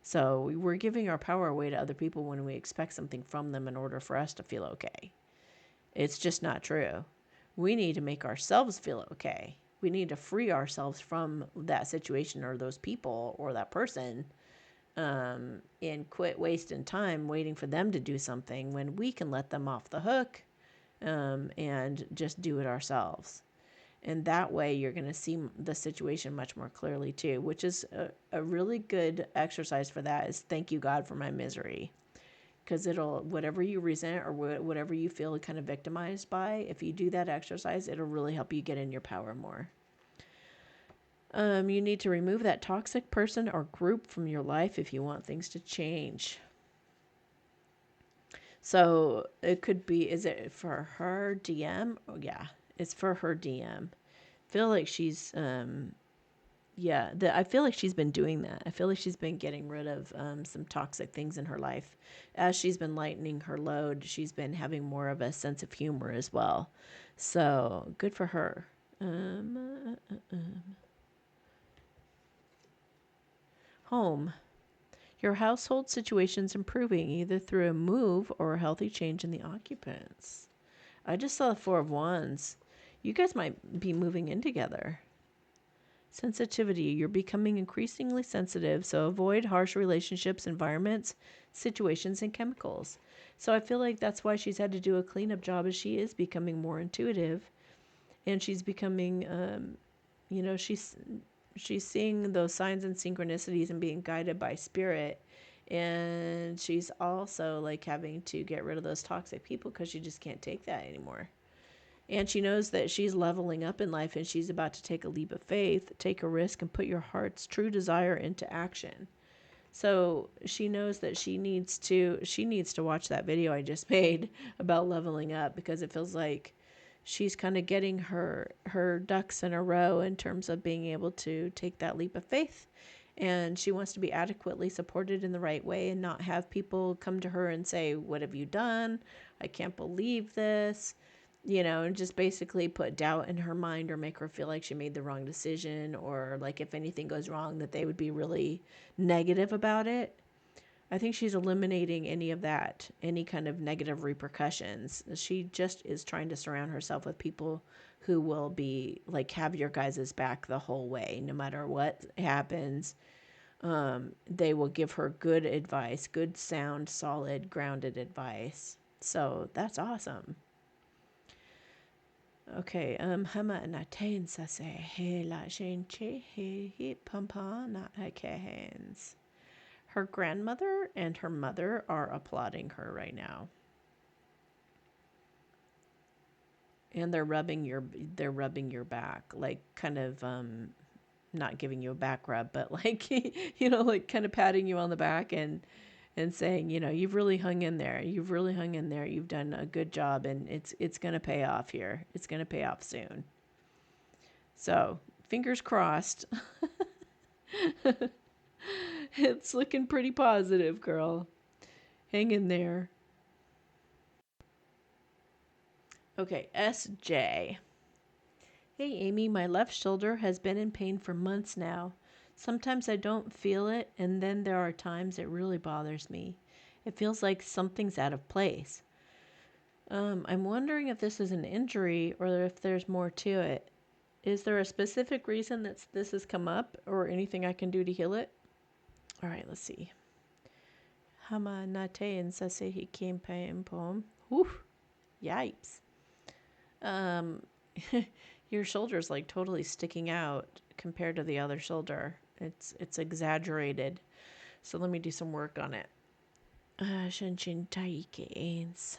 So we're giving our power away to other people when we expect something from them in order for us to feel okay. It's just not true. We need to make ourselves feel okay. We need to free ourselves from that situation or those people or that person, and quit wasting time waiting for them to do something when we can let them off the hook, and just do it ourselves. And that way you're going to see the situation much more clearly too, which is a really good exercise for that is thank you, God, for my misery. Because whatever you resent or whatever you feel kind of victimized by, if you do that exercise, it'll really help you get in your power more. You need to remove that toxic person or group from your life if you want things to change. So it could be, is it for her DM? Oh, yeah, it's for her DM. Feel like she's, I feel like she's been doing that. I feel like she's been getting rid of some toxic things in her life. As she's been lightening her load, she's been having more of a sense of humor as well. So good for her. Home. Your household situation's improving either through a move or a healthy change in the occupants. I just saw the Four of Wands. You guys might be moving in together. Sensitivity. You're becoming increasingly sensitive, so avoid harsh relationships, environments, situations, and chemicals. So I feel like that's why she's had to do a cleanup job, as she is becoming more intuitive, and she's becoming, she's seeing those signs and synchronicities and being guided by spirit. And she's also like having to get rid of those toxic people because she just can't take that anymore. And she knows that she's leveling up in life and she's about to take a leap of faith, take a risk, and put your heart's true desire into action. So she knows that she needs to watch that video I just made about leveling up, because it feels like she's kind of getting her ducks in a row in terms of being able to take that leap of faith And she wants to be adequately supported in the right way and not have people come to her and say, "What have you done? I can't believe this." And just basically put doubt in her mind or make her feel like she made the wrong decision, or like if anything goes wrong, that they would be really negative about it. I think she's eliminating any of that, any kind of negative repercussions. She just is trying to surround herself with people who will be like, have your guys' back the whole way, no matter what happens. They will give her good advice, good, sound, solid, grounded advice. So that's awesome. Okay, hama na tain sa se he la shenche he pampa na hands. Her grandmother and her mother are applauding her right now. And they're rubbing your back, like kind of not giving you a back rub, but like like kind of patting you on the back and saying, you've really hung in there. You've really hung in there. You've done a good job, and it's going to pay off here. It's going to pay off soon. So, fingers crossed. It's looking pretty positive, girl. Hang in there. Okay, SJ. Hey, Amy, my left shoulder has been in pain for months now. Sometimes I don't feel it, and then there are times it really bothers me. It feels like something's out of place. I'm wondering if this is an injury or if there's more to it. Is there a specific reason that this has come up or anything I can do to heal it? All right, let's see. Hama nate and sasehi kim poem. Whew, yipes. Your shoulder's like totally sticking out compared to the other shoulder. It's exaggerated. So let me do some work on it. Shanshin taikeins.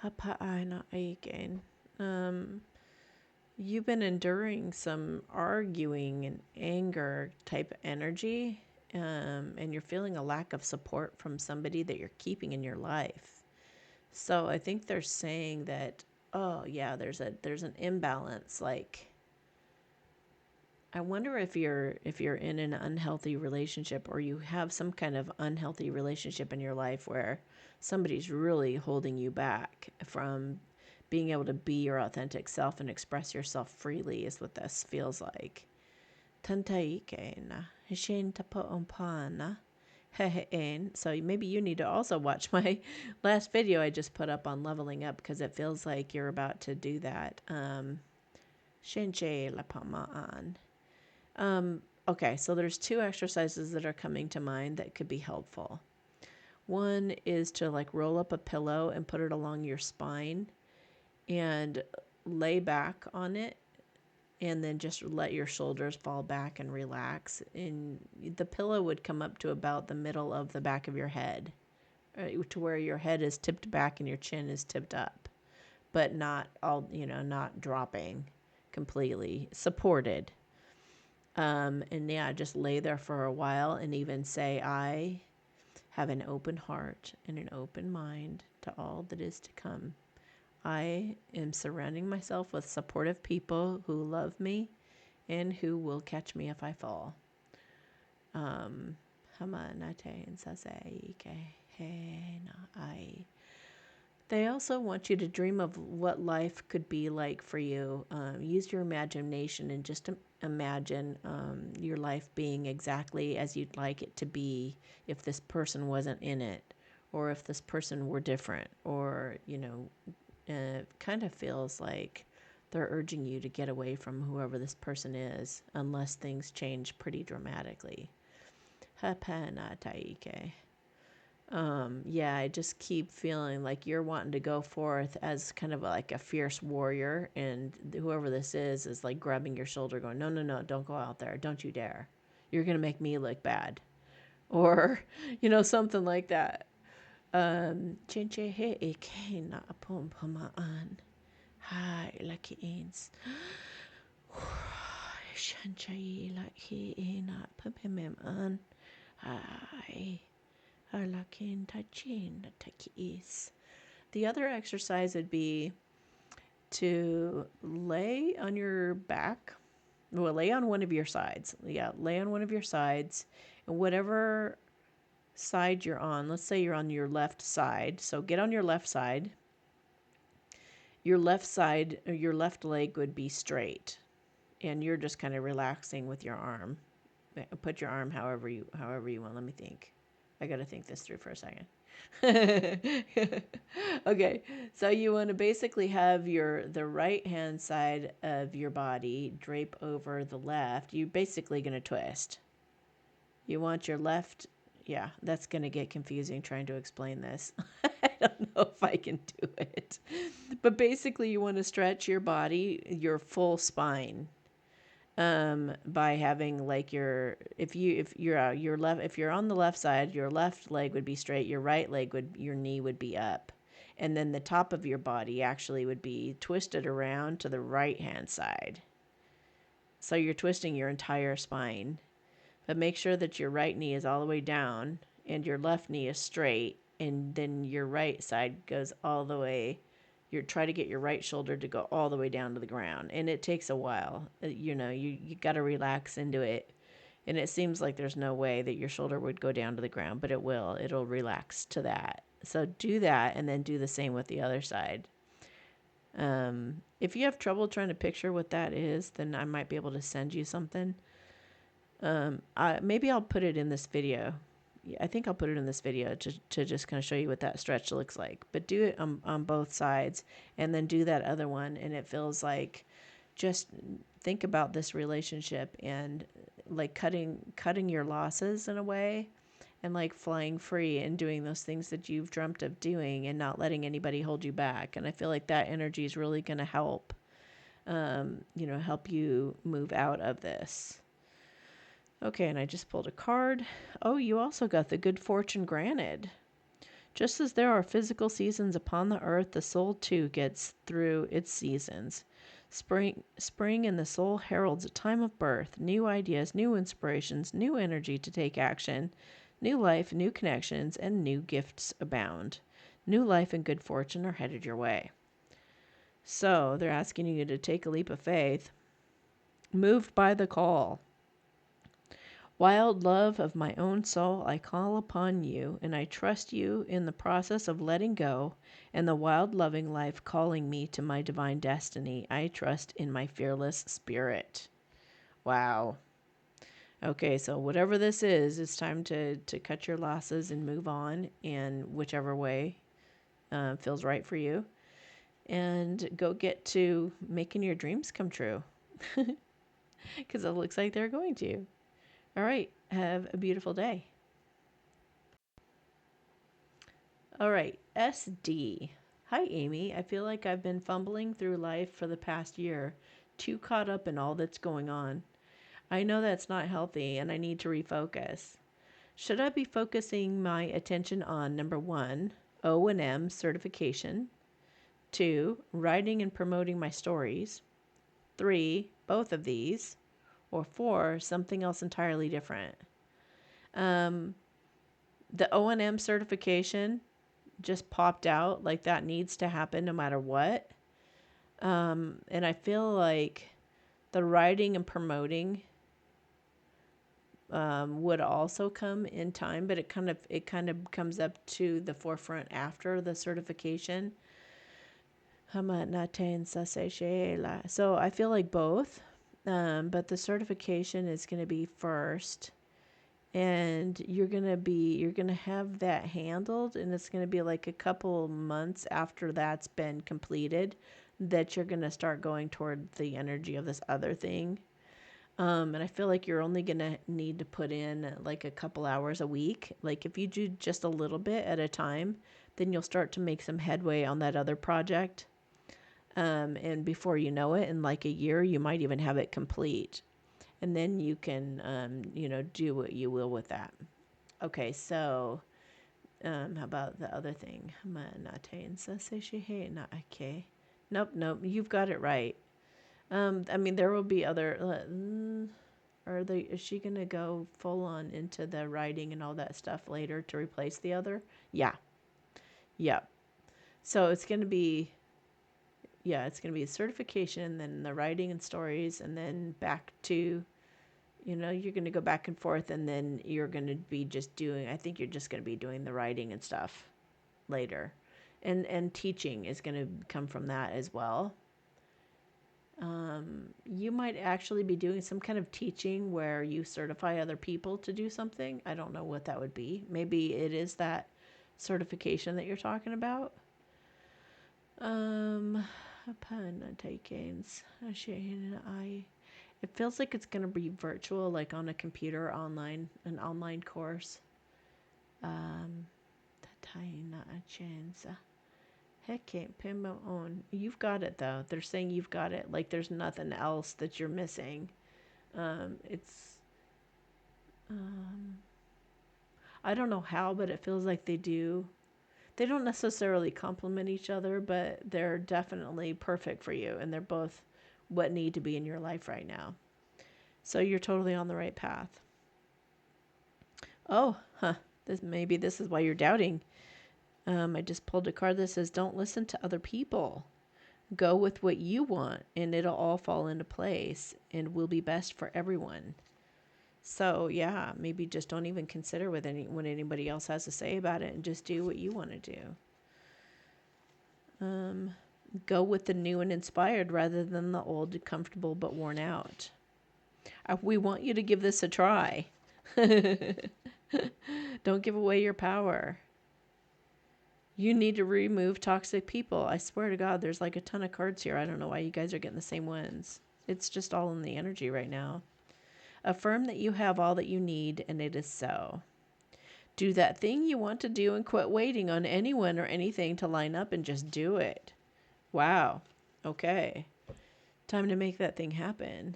Hapa'ana aiken. You've been enduring some arguing and anger type energy, and you're feeling a lack of support from somebody that you're keeping in your life. So I think they're saying that, oh yeah, there's an imbalance. Like, I wonder if you're in an unhealthy relationship, or you have some kind of unhealthy relationship in your life where somebody's really holding you back from being able to be your authentic self and express yourself freely, is what this feels like. So maybe you need to also watch my last video I just put up on leveling up, because it feels like you're about to do that. Okay, so there's two exercises that are coming to mind that could be helpful. One is to like roll up a pillow and put it along your spine and lay back on it, and then just let your shoulders fall back and relax. And the pillow would come up to about the middle of the back of your head, to where your head is tipped back and your chin is tipped up, but not all, not dropping completely, supported. And yeah, just lay there for a while and even say, I have an open heart and an open mind to all that is to come. I am surrounding myself with supportive people who love me and who will catch me if I fall. They also want you to dream of what life could be like for you. Use your imagination and just imagine your life being exactly as you'd like it to be if this person wasn't in it, or if this person were different, or, it kind of feels like they're urging you to get away from whoever this person is, unless things change pretty dramatically. Yeah, I just keep feeling like you're wanting to go forth as kind of like a fierce warrior, and whoever this is like grabbing your shoulder going, no, no, no, don't go out there. Don't you dare. You're going to make me look bad. Or, something like that. Chinche he ike na apom pamaan. Hi, lucky ins. Shanchai like he na papemem an. Hi. Harlakin tachin takis. The other exercise would be to lay on your back Well, lay on one of your sides. Yeah, lay on one of your sides. And whatever side you're on, let's say you're on your left side. So get on your left side. Your left side, or your left leg would be straight. And you're just kind of relaxing with your arm. Put your arm however you want. Let me think. I got to think this through for a second. Okay, so you want to basically have the right hand side of your body drape over the left. You're basically going to twist. You want your left. Yeah, that's going to get confusing trying to explain this. I don't know if I can do it. But basically you want to stretch your body, your full spine, by having like if you're on the left side, your left leg would be straight, your knee would be up, and then the top of your body actually would be twisted around to the right hand side. So you're twisting your entire spine, but make sure that your right knee is all the way down and your left knee is straight, and then your right side goes all the way. You try to get your right shoulder to go all the way down to the ground, and it takes a while. You got to relax into it, and it seems like there's no way that your shoulder would go down to the ground, but it will. It'll relax to that. So do that, and then do the same with the other side. If you have trouble trying to picture what that is, then I might be able to send you something. Maybe I'll put it in this video. Yeah, I think I'll put it in this video to just kind of show you what that stretch looks like. But do it on both sides, and then do that other one, and it feels like, just think about this relationship and like cutting your losses in a way, and like flying free and doing those things that you've dreamt of doing and not letting anybody hold you back. And I feel like that energy is really going to help, help you move out of this. Okay, and I just pulled a card. Oh, you also got the good fortune granted. Just as there are physical seasons upon the earth, the soul too gets through its seasons. Spring in the soul heralds a time of birth, new ideas, new inspirations, new energy to take action, new life, new connections, and new gifts abound. New life and good fortune are headed your way. So they're asking you to take a leap of faith, moved by the call. Wild love of my own soul, I call upon you, and I trust you in the process of letting go, and the wild loving life calling me to my divine destiny. I trust in my fearless spirit. Wow. Okay, so whatever this is, it's time to cut your losses and move on, and whichever way feels right for you, and go get to making your dreams come true, because it looks like they're going to. All right. Have a beautiful day. All right. SD. Hi, Amy. I feel like I've been fumbling through life for the past year, too caught up in all that's going on. I know that's not healthy and I need to refocus. Should I be focusing my attention on number 1, O&M certification, 2, writing and promoting my stories, 3, both of these, or 4, something else entirely different? The O&M certification just popped out, like that needs to happen no matter what. And I feel like the writing and promoting would also come in time, but it kind of comes up to the forefront after the certification. So I feel like both, but the certification is going to be first. And you're going to have that handled, and it's going to be like a couple months after that's been completed that you're going to start going toward the energy of this other thing. And I feel like you're only going to need to put in like a couple hours a week. Like if you do just a little bit at a time, then you'll start to make some headway on that other project. And before you know it, in like a year, you might even have it complete. And then you can, do what you will with that. Okay, so how about the other thing? Nope, you've got it right. There will be other. Is she going to go full on into the writing and all that stuff later to replace the other? Yeah. Yep. So it's going to be yeah, it's going to be a certification, and then the writing and stories, and then back to, you're going to go back and forth, and then you're going to be just doing, I think you're just going to be doing the writing and stuff later. And teaching is going to come from that as well. You might actually be doing some kind of teaching where you certify other people to do something. I don't know what that would be. Maybe it is that certification that you're talking about. Upon takings, it feels like it's going to be virtual, like on a computer, online, an online course. You've got it though. They're saying you've got it. Like there's nothing else that you're missing. It's I don't know how, but it feels like they do. They don't necessarily complement each other, but they're definitely perfect for you, and they're both what need to be in your life right now. So you're totally on the right path. Oh, this is why you're doubting. I just pulled a card that says, don't listen to other people. Go with what you want, and it'll all fall into place and will be best for everyone. So, yeah, maybe just don't even consider what anybody else has to say about it, and just do what you want to do. Go with the new and inspired rather than the old, comfortable, but worn out. We want you to give this a try. Don't give away your power. You need to remove toxic people. I swear to God, there's like a ton of cards here. I don't know why you guys are getting the same ones. It's just all in the energy right now. Affirm that you have all that you need, and it is so. Do that thing you want to do and quit waiting on anyone or anything to line up and just do it. Wow. Okay. Time to make that thing happen.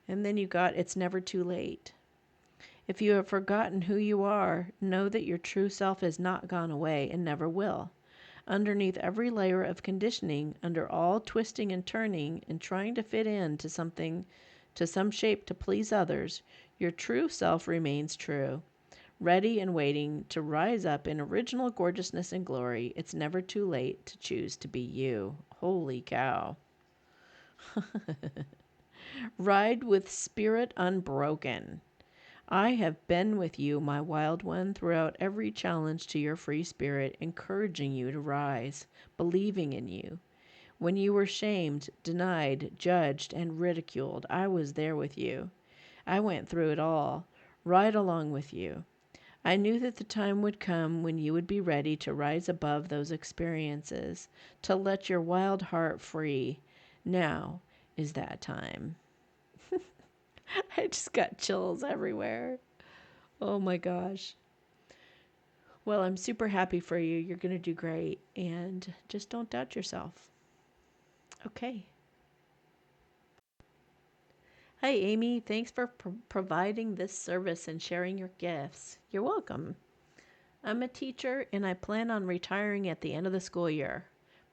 And then you got, it's never too late. If you have forgotten who you are, know that your true self has not gone away and never will. Underneath every layer of conditioning, under all twisting and turning and trying to fit into something, to some shape to please others, your true self remains true, ready and waiting to rise up in original gorgeousness and glory. It's never too late to choose to be you. Holy cow. Ride with spirit unbroken. I have been with you, my wild one, throughout every challenge to your free spirit, encouraging you to rise, believing in you. When you were shamed, denied, judged, and ridiculed, I was there with you. I went through it all, right along with you. I knew that the time would come when you would be ready to rise above those experiences, to let your wild heart free. Now is that time. I just got chills everywhere. Oh my gosh. Well, I'm super happy for you. You're going to do great. And just don't doubt yourself. Okay. Hi, Amy. Thanks for providing this service and sharing your gifts. You're welcome. I'm a teacher and I plan on retiring at the end of the school year.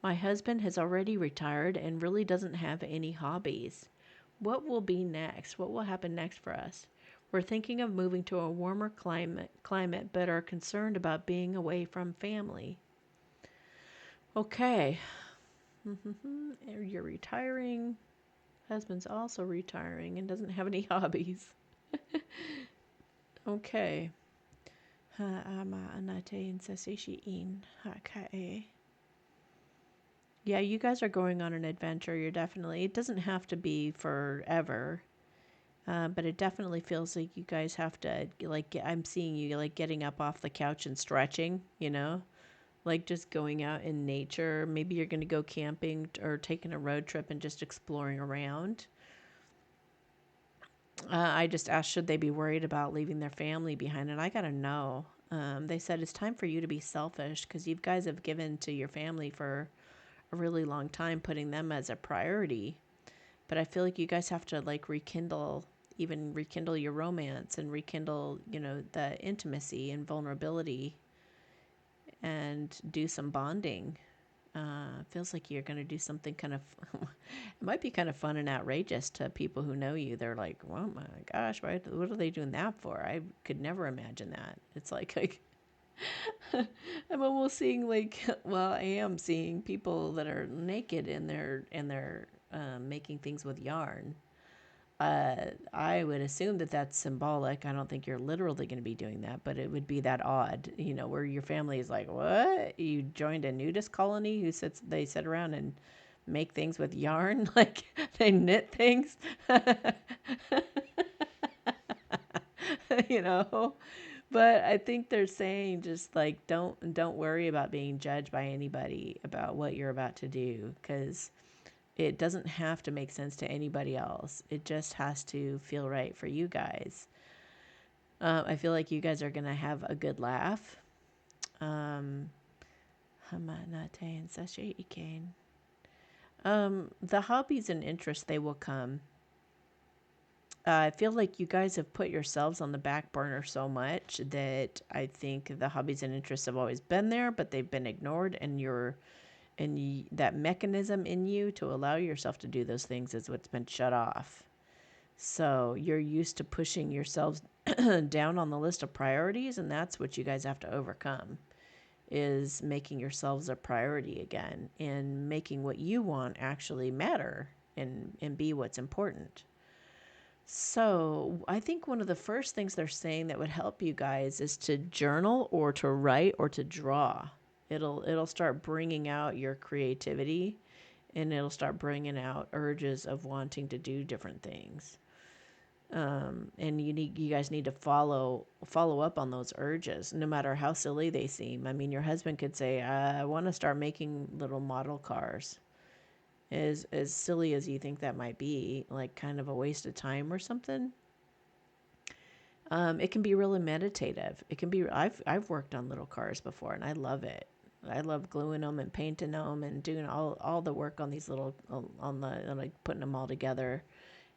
My husband has already retired and really doesn't have any hobbies. What will be next? What will happen next for us? We're thinking of moving to a warmer climate, but are concerned about being away from family. Okay. You're retiring. Husband's also retiring and doesn't have any hobbies. Okay. Yeah, you guys are going on an adventure. You're definitely, it doesn't have to be forever. But it definitely feels like you guys have to, like, I'm seeing you, like, getting up off the couch and stretching, like just going out in nature. Maybe you're going to go camping or taking a road trip and just exploring around. I just asked, should they be worried about leaving their family behind? And I got to know. They said it's time for you to be selfish because you guys have given to your family for a really long time, putting them as a priority. But I feel like you guys have to like rekindle your romance and rekindle, the intimacy and vulnerability and do some bonding. Feels like you're going to do something kind of, it might be kind of fun and outrageous to people who know you. They're like, oh my gosh, what are they doing that for? I could never imagine that. It's like I'm almost seeing like, well, I am seeing people that are naked and they're making things with yarn. I would assume that that's symbolic. I don't think you're literally going to be doing that, but it would be that odd, where your family is like, "What? You joined a nudist colony who they sit around and make things with yarn, like they knit things." you know. But I think they're saying just like don't worry about being judged by anybody about what you're about to do, cuz it doesn't have to make sense to anybody else. It just has to feel right for you guys. I feel like you guys are going to have a good laugh. Um, the hobbies and interests, they will come. I feel like you guys have put yourselves on the back burner so much that I think the hobbies and interests have always been there, but they've been ignored, and that mechanism in you to allow yourself to do those things is what's been shut off. So you're used to pushing yourselves down on the list of priorities, and that's what you guys have to overcome, is making yourselves a priority again and making what you want actually matter and be what's important. So I think one of the first things they're saying that would help you guys is to journal or to write or to draw. It'll start bringing out your creativity, and it'll start bringing out urges of wanting to do different things. And you guys need to follow up on those urges, no matter how silly they seem. I mean, your husband could say, "I want to start making little model cars." As silly as you think that might be, like kind of a waste of time or something. It can be really meditative. It can be. I've worked on little cars before, and I love it. I love gluing them and painting them and doing all the work on these little like putting them all together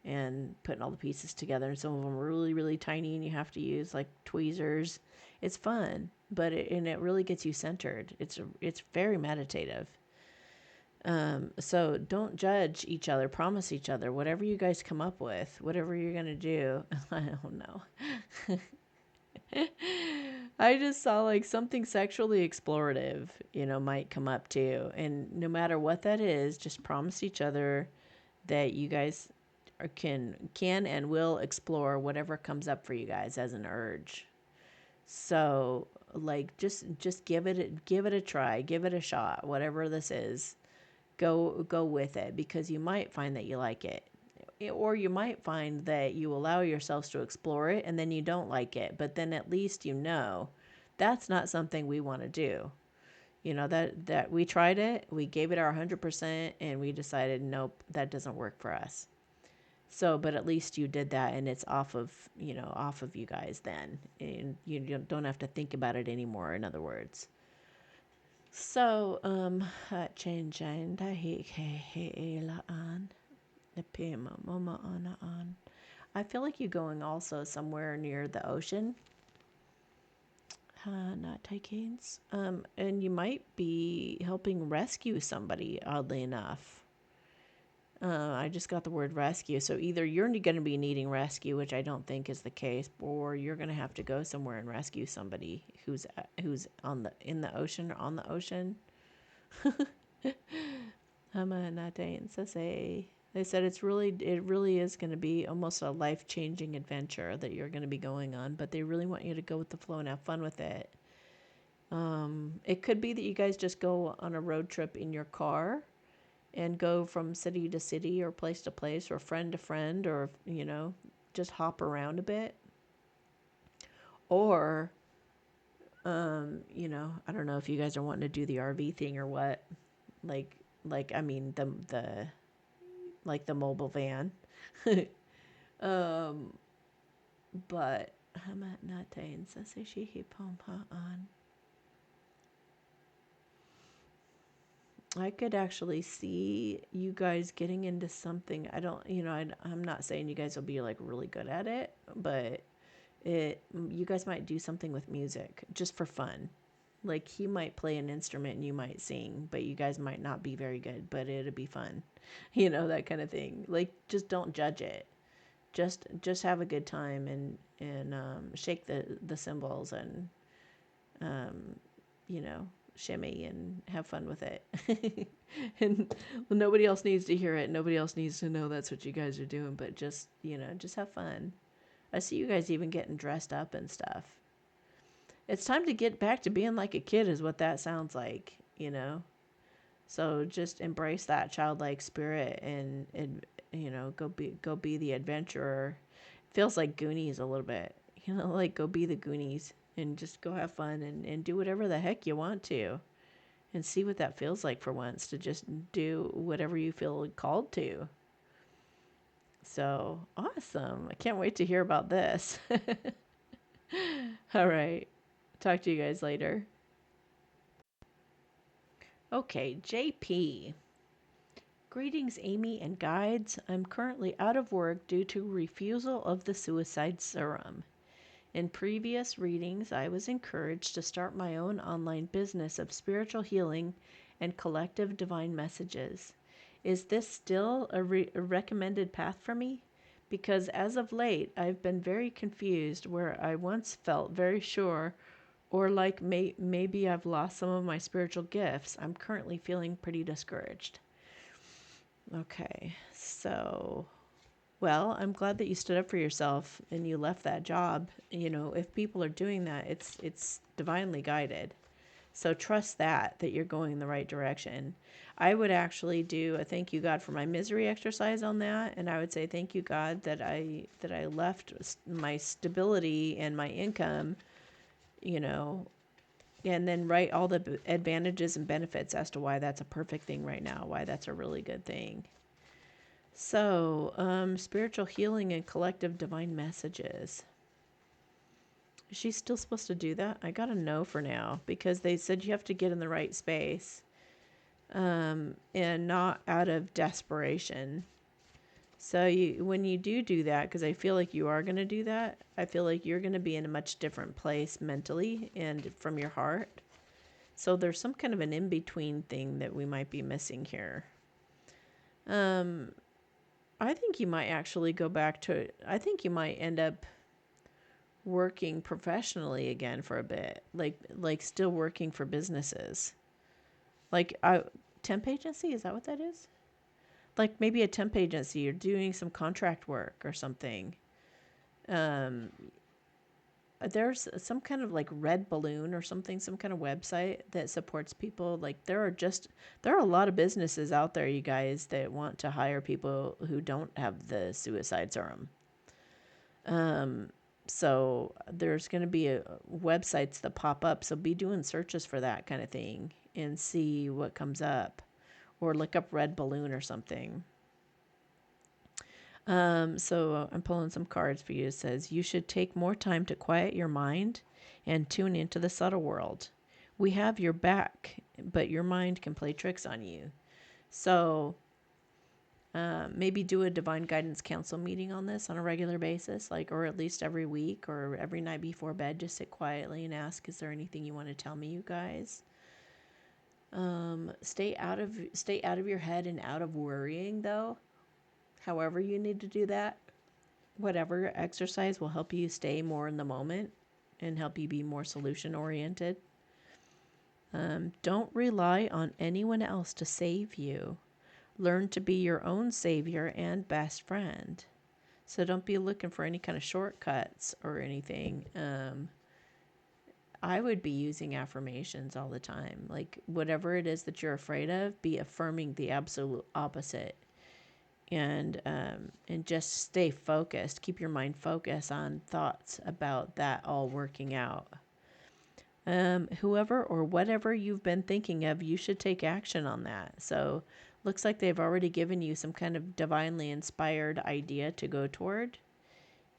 and putting all the pieces together. And some of them are really, really tiny, and you have to use like tweezers. It's fun, but it really gets you centered. It's very meditative. So don't judge each other. Promise each other whatever you guys come up with, whatever you're gonna do. I don't know. I just saw like something sexually explorative, might come up too. And no matter what that is, just promise each other that you guys can and will explore whatever comes up for you guys as an urge. So like just give it a try, give it a shot, whatever this is. Go with it, because you might find that you like it. Or you might find that you allow yourselves to explore it and then you don't like it, but then at least that's not something we want to do. That we tried it, we gave it our 100%, and we decided nope, that doesn't work for us. So, but at least you did that, and it's off of you guys then, and you don't have to think about it anymore, in other words. So, change I feel like you're going also somewhere near the ocean. Not tycoons. And you might be helping rescue somebody, oddly enough. I just got the word rescue. So either you're going to be needing rescue, which I don't think is the case, or you're going to have to go somewhere and rescue somebody who's in the ocean or on the ocean. They said it really is going to be almost a life-changing adventure that you're going to be going on, but they really want you to go with the flow and have fun with it. It could be that you guys just go on a road trip in your car and go from city to city or place to place or friend to friend, or just hop around a bit. Or I don't know if you guys are wanting to do the RV thing or what. Like I mean the like the mobile van. But I could actually see you guys getting into something. I don't, I'm not saying you guys will be like really good at it, but you guys might do something with music just for fun. Like he might play an instrument and you might sing, but you guys might not be very good, but it'd be fun. That kind of thing. Like just don't judge it. Just have a good time and shake the cymbals and shimmy and have fun with it. And well, nobody else needs to hear it. Nobody else needs to know that's what you guys are doing, but just have fun. I see you guys even getting dressed up and stuff. It's time to get back to being like a kid is what that sounds like. So just embrace that childlike spirit and go be the adventurer. Feels like Goonies a little bit. Like go be the Goonies and just go have fun and do whatever the heck you want to and see what that feels like for once to just do whatever you feel called to. So awesome. I can't wait to hear about this. All right. Talk to you guys later. Okay, JP. Greetings, Amy and guides. I'm currently out of work due to refusal of the suicide serum. In previous readings, I was encouraged to start my own online business of spiritual healing and collective divine messages. Is this still a recommended path for me? Because as of late, I've been very confused where I once felt very sure, or like maybe I've lost some of my spiritual gifts. I'm currently feeling pretty discouraged. Okay, so, well, I'm glad that you stood up for yourself and you left that job. If people are doing that, it's divinely guided. So trust that you're going in the right direction. I would actually do a thank you God for my misery exercise on that, and I would say thank you God that I left my stability and my income, you know, and then write all the advantages and benefits as to why that's a perfect thing right now, why that's a really good thing. So, spiritual healing and collective divine messages. Is she still supposed to do that? I got a no for now because they said you have to get in the right space, and not out of desperation. So when you do that, because I feel like you are going to do that, I feel like you're going to be in a much different place mentally and from your heart. So there's some kind of an in-between thing that we might be missing here. I think you might actually go back to, I think you might end up working professionally again for a bit, like still working for businesses. Like temp agency, is that what that is? Like maybe a temp agency, you're doing some contract work or something. There's some kind of like Red Balloon or something, some kind of website that supports people. Like there are a lot of businesses out there, you guys, that want to hire people who don't have the suicide serum. So there's going to be websites that pop up. So be doing searches for that kind of thing and see what comes up, or look up Red Balloon or something. So I'm pulling some cards for you. It says, you should take more time to quiet your mind and tune into the subtle world. We have your back, but your mind can play tricks on you. So maybe do a Divine Guidance Council meeting on this on a regular basis, or at least every week or every night before bed. Just sit quietly and ask, is there anything you want to tell me, you guys? Stay out of your head and out of worrying, though. However you need to do that, whatever exercise will help you stay more in the moment and help you be more solution oriented. Don't rely on anyone else to save you. Learn to be your own savior and best friend. So don't be looking for any kind of shortcuts or anything. I would be using affirmations all the time. Like whatever it is that you're afraid of, be affirming the absolute opposite. And just stay focused. Keep your mind focused on thoughts about that all working out. Whoever or whatever you've been thinking of, you should take action on that. So looks like they've already given you some kind of divinely inspired idea to go toward.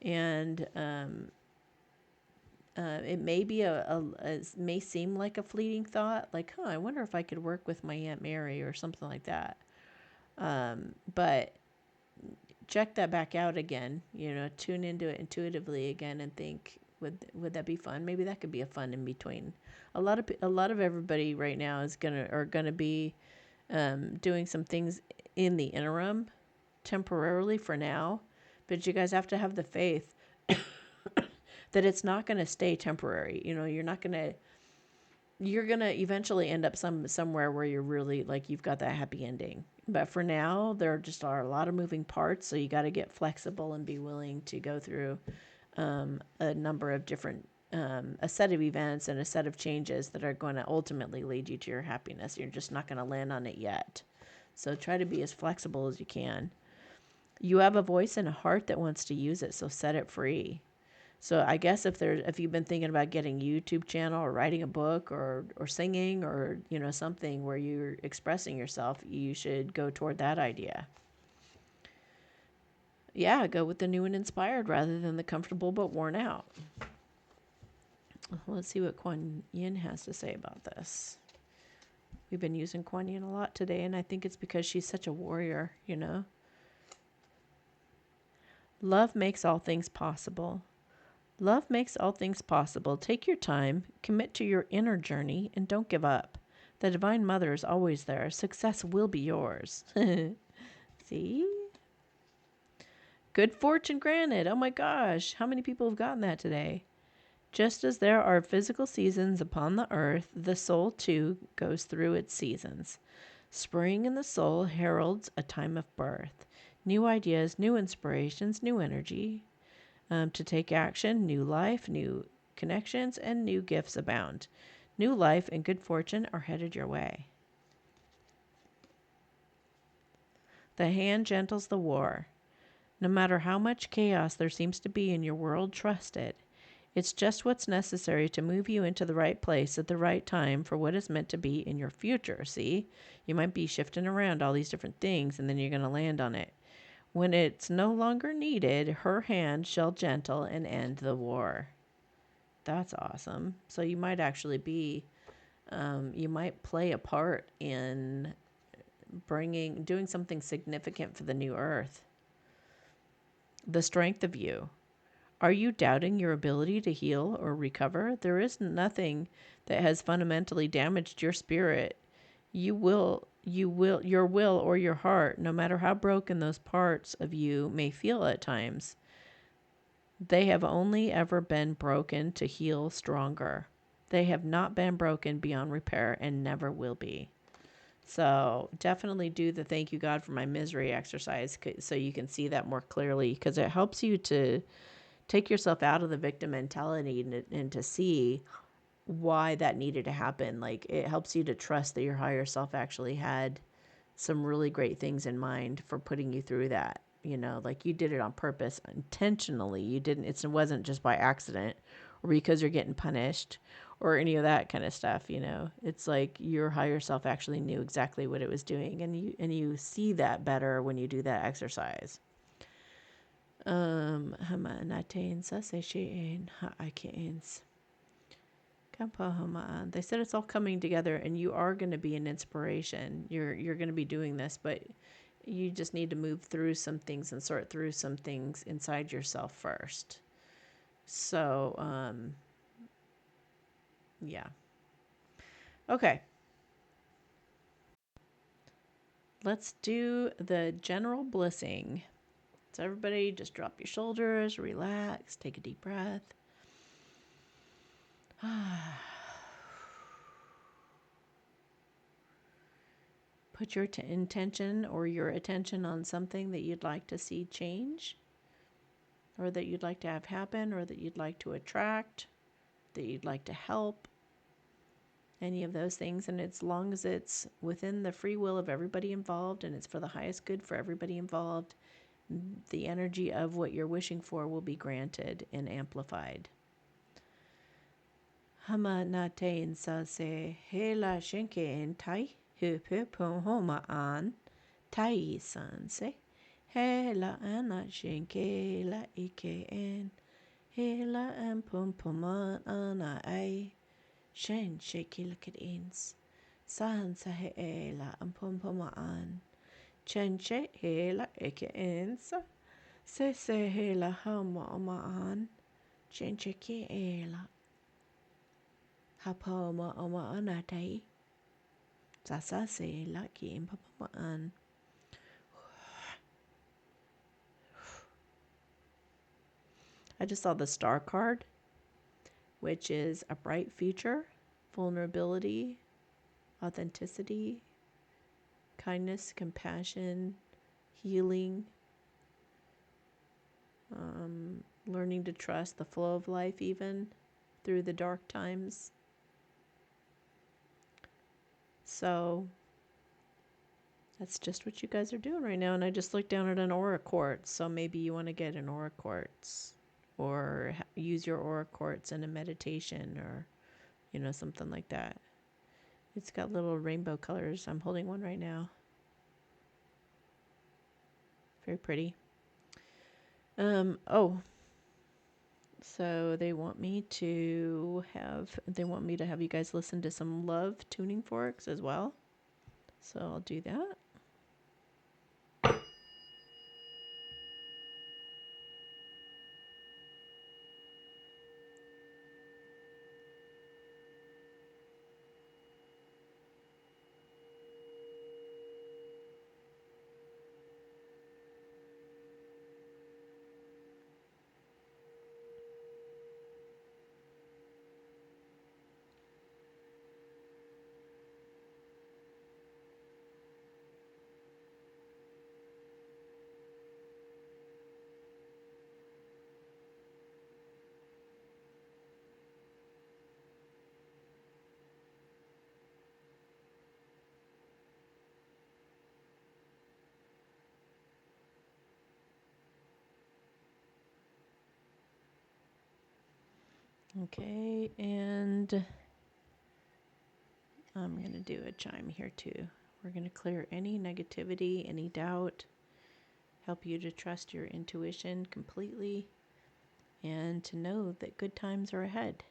And it may be it may seem like a fleeting thought, like, I wonder if I could work with my Aunt Mary or something like that. But check that back out again, tune into it intuitively again and think, would that be fun? Maybe that could be a fun in between. A lot of everybody right now is gonna be doing some things in the interim, temporarily for now, but you guys have to have the faith that it's not going to stay temporary. You're not going to you're going to eventually end up somewhere where you're really like you've got that happy ending. But for now, there just are a lot of moving parts, so you got to get flexible and be willing to go through a number of different a set of events and a set of changes that are going to ultimately lead you to your happiness. You're just not going to land on it yet. So try to be as flexible as you can. You have a voice and a heart that wants to use it, so set it free. So I guess if you've been thinking about getting a YouTube channel or writing a book or singing or something where you're expressing yourself, you should go toward that idea. Yeah, go with the new and inspired rather than the comfortable but worn out. Let's see what Kuan Yin has to say about this. We've been using Kuan Yin a lot today, and I think it's because she's such a warrior, Love makes all things possible. Love makes all things possible. Take your time, commit to your inner journey, and don't give up. The Divine Mother is always there. Success will be yours. See? Good fortune granted. Oh my gosh. How many people have gotten that today? Just as there are physical seasons upon the earth, the soul too goes through its seasons. Spring in the soul heralds a time of birth. New ideas, new inspirations, new energy. To take action, new life, new connections, and new gifts abound. New life and good fortune are headed your way. The hand gentles the war. No matter how much chaos there seems to be in your world, trust it. It's just what's necessary to move you into the right place at the right time for what is meant to be in your future. See, you might be shifting around all these different things and then you're going to land on it. When it's no longer needed, her hand shall gentle and end the war. That's awesome. So you might actually be, you might play a part in doing something significant for the new earth. The strength of you. Are you doubting your ability to heal or recover? There is nothing that has fundamentally damaged your spirit. Your will or your heart, no matter how broken those parts of you may feel at times, they have only ever been broken to heal stronger. They have not been broken beyond repair and never will be. So definitely do the thank you, God, for my misery exercise so you can see that more clearly, because it helps you to take yourself out of the victim mentality and to see why that needed to happen. Like, it helps you to trust that your higher self actually had some really great things in mind for putting you through that. Like, you did it on purpose, intentionally. It wasn't just by accident or because you're getting punished or any of that kind of stuff. It's like your higher self actually knew exactly what it was doing, and you see that better when you do that exercise. They said it's all coming together, and you are going to be an inspiration. You're going to be doing this, but you just need to move through some things and sort through some things inside yourself first. So, yeah. Okay. Let's do the general blissing. So everybody just drop your shoulders, relax, take a deep breath. Put your intention or your attention on something that you'd like to see change, or that you'd like to have happen, or that you'd like to attract, that you'd like to help. Any of those things. And as long as it's within the free will of everybody involved and it's for the highest good for everybody involved, the energy of what you're wishing for will be granted and amplified. Hama na te in sa se he la shenke in tai hupe pon homa an tai san se he la ana shenke la ike en he la an pon poman ana ai shen sheki ins san sa he e la an pon poman chen she he la ike ins se he la hama ma an chen sheki e la Hapo ma oma anatai. Sasa se laki in papa an. I just saw the star card, which is a bright future vulnerability, authenticity, kindness, compassion, healing, learning to trust the flow of life even through the dark times. So that's just what you guys are doing right now. And I just looked down at an aura quartz. So maybe you want to get an aura quartz or use your aura quartz in a meditation or, something like that. It's got little rainbow colors. I'm holding one right now. Very pretty. So they want me to have you guys listen to some love tuning forks as well. So I'll do that. Okay, and I'm going to do a chime here too. We're going to clear any negativity, any doubt, help you to trust your intuition completely, and to know that good times are ahead.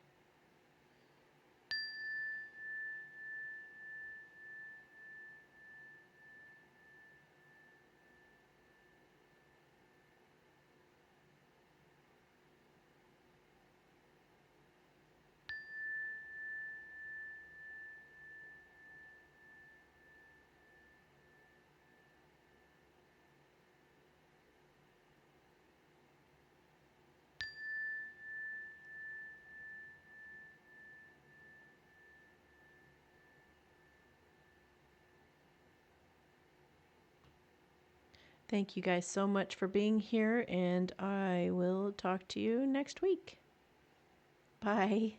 Thank you guys so much for being here, and I will talk to you next week. Bye.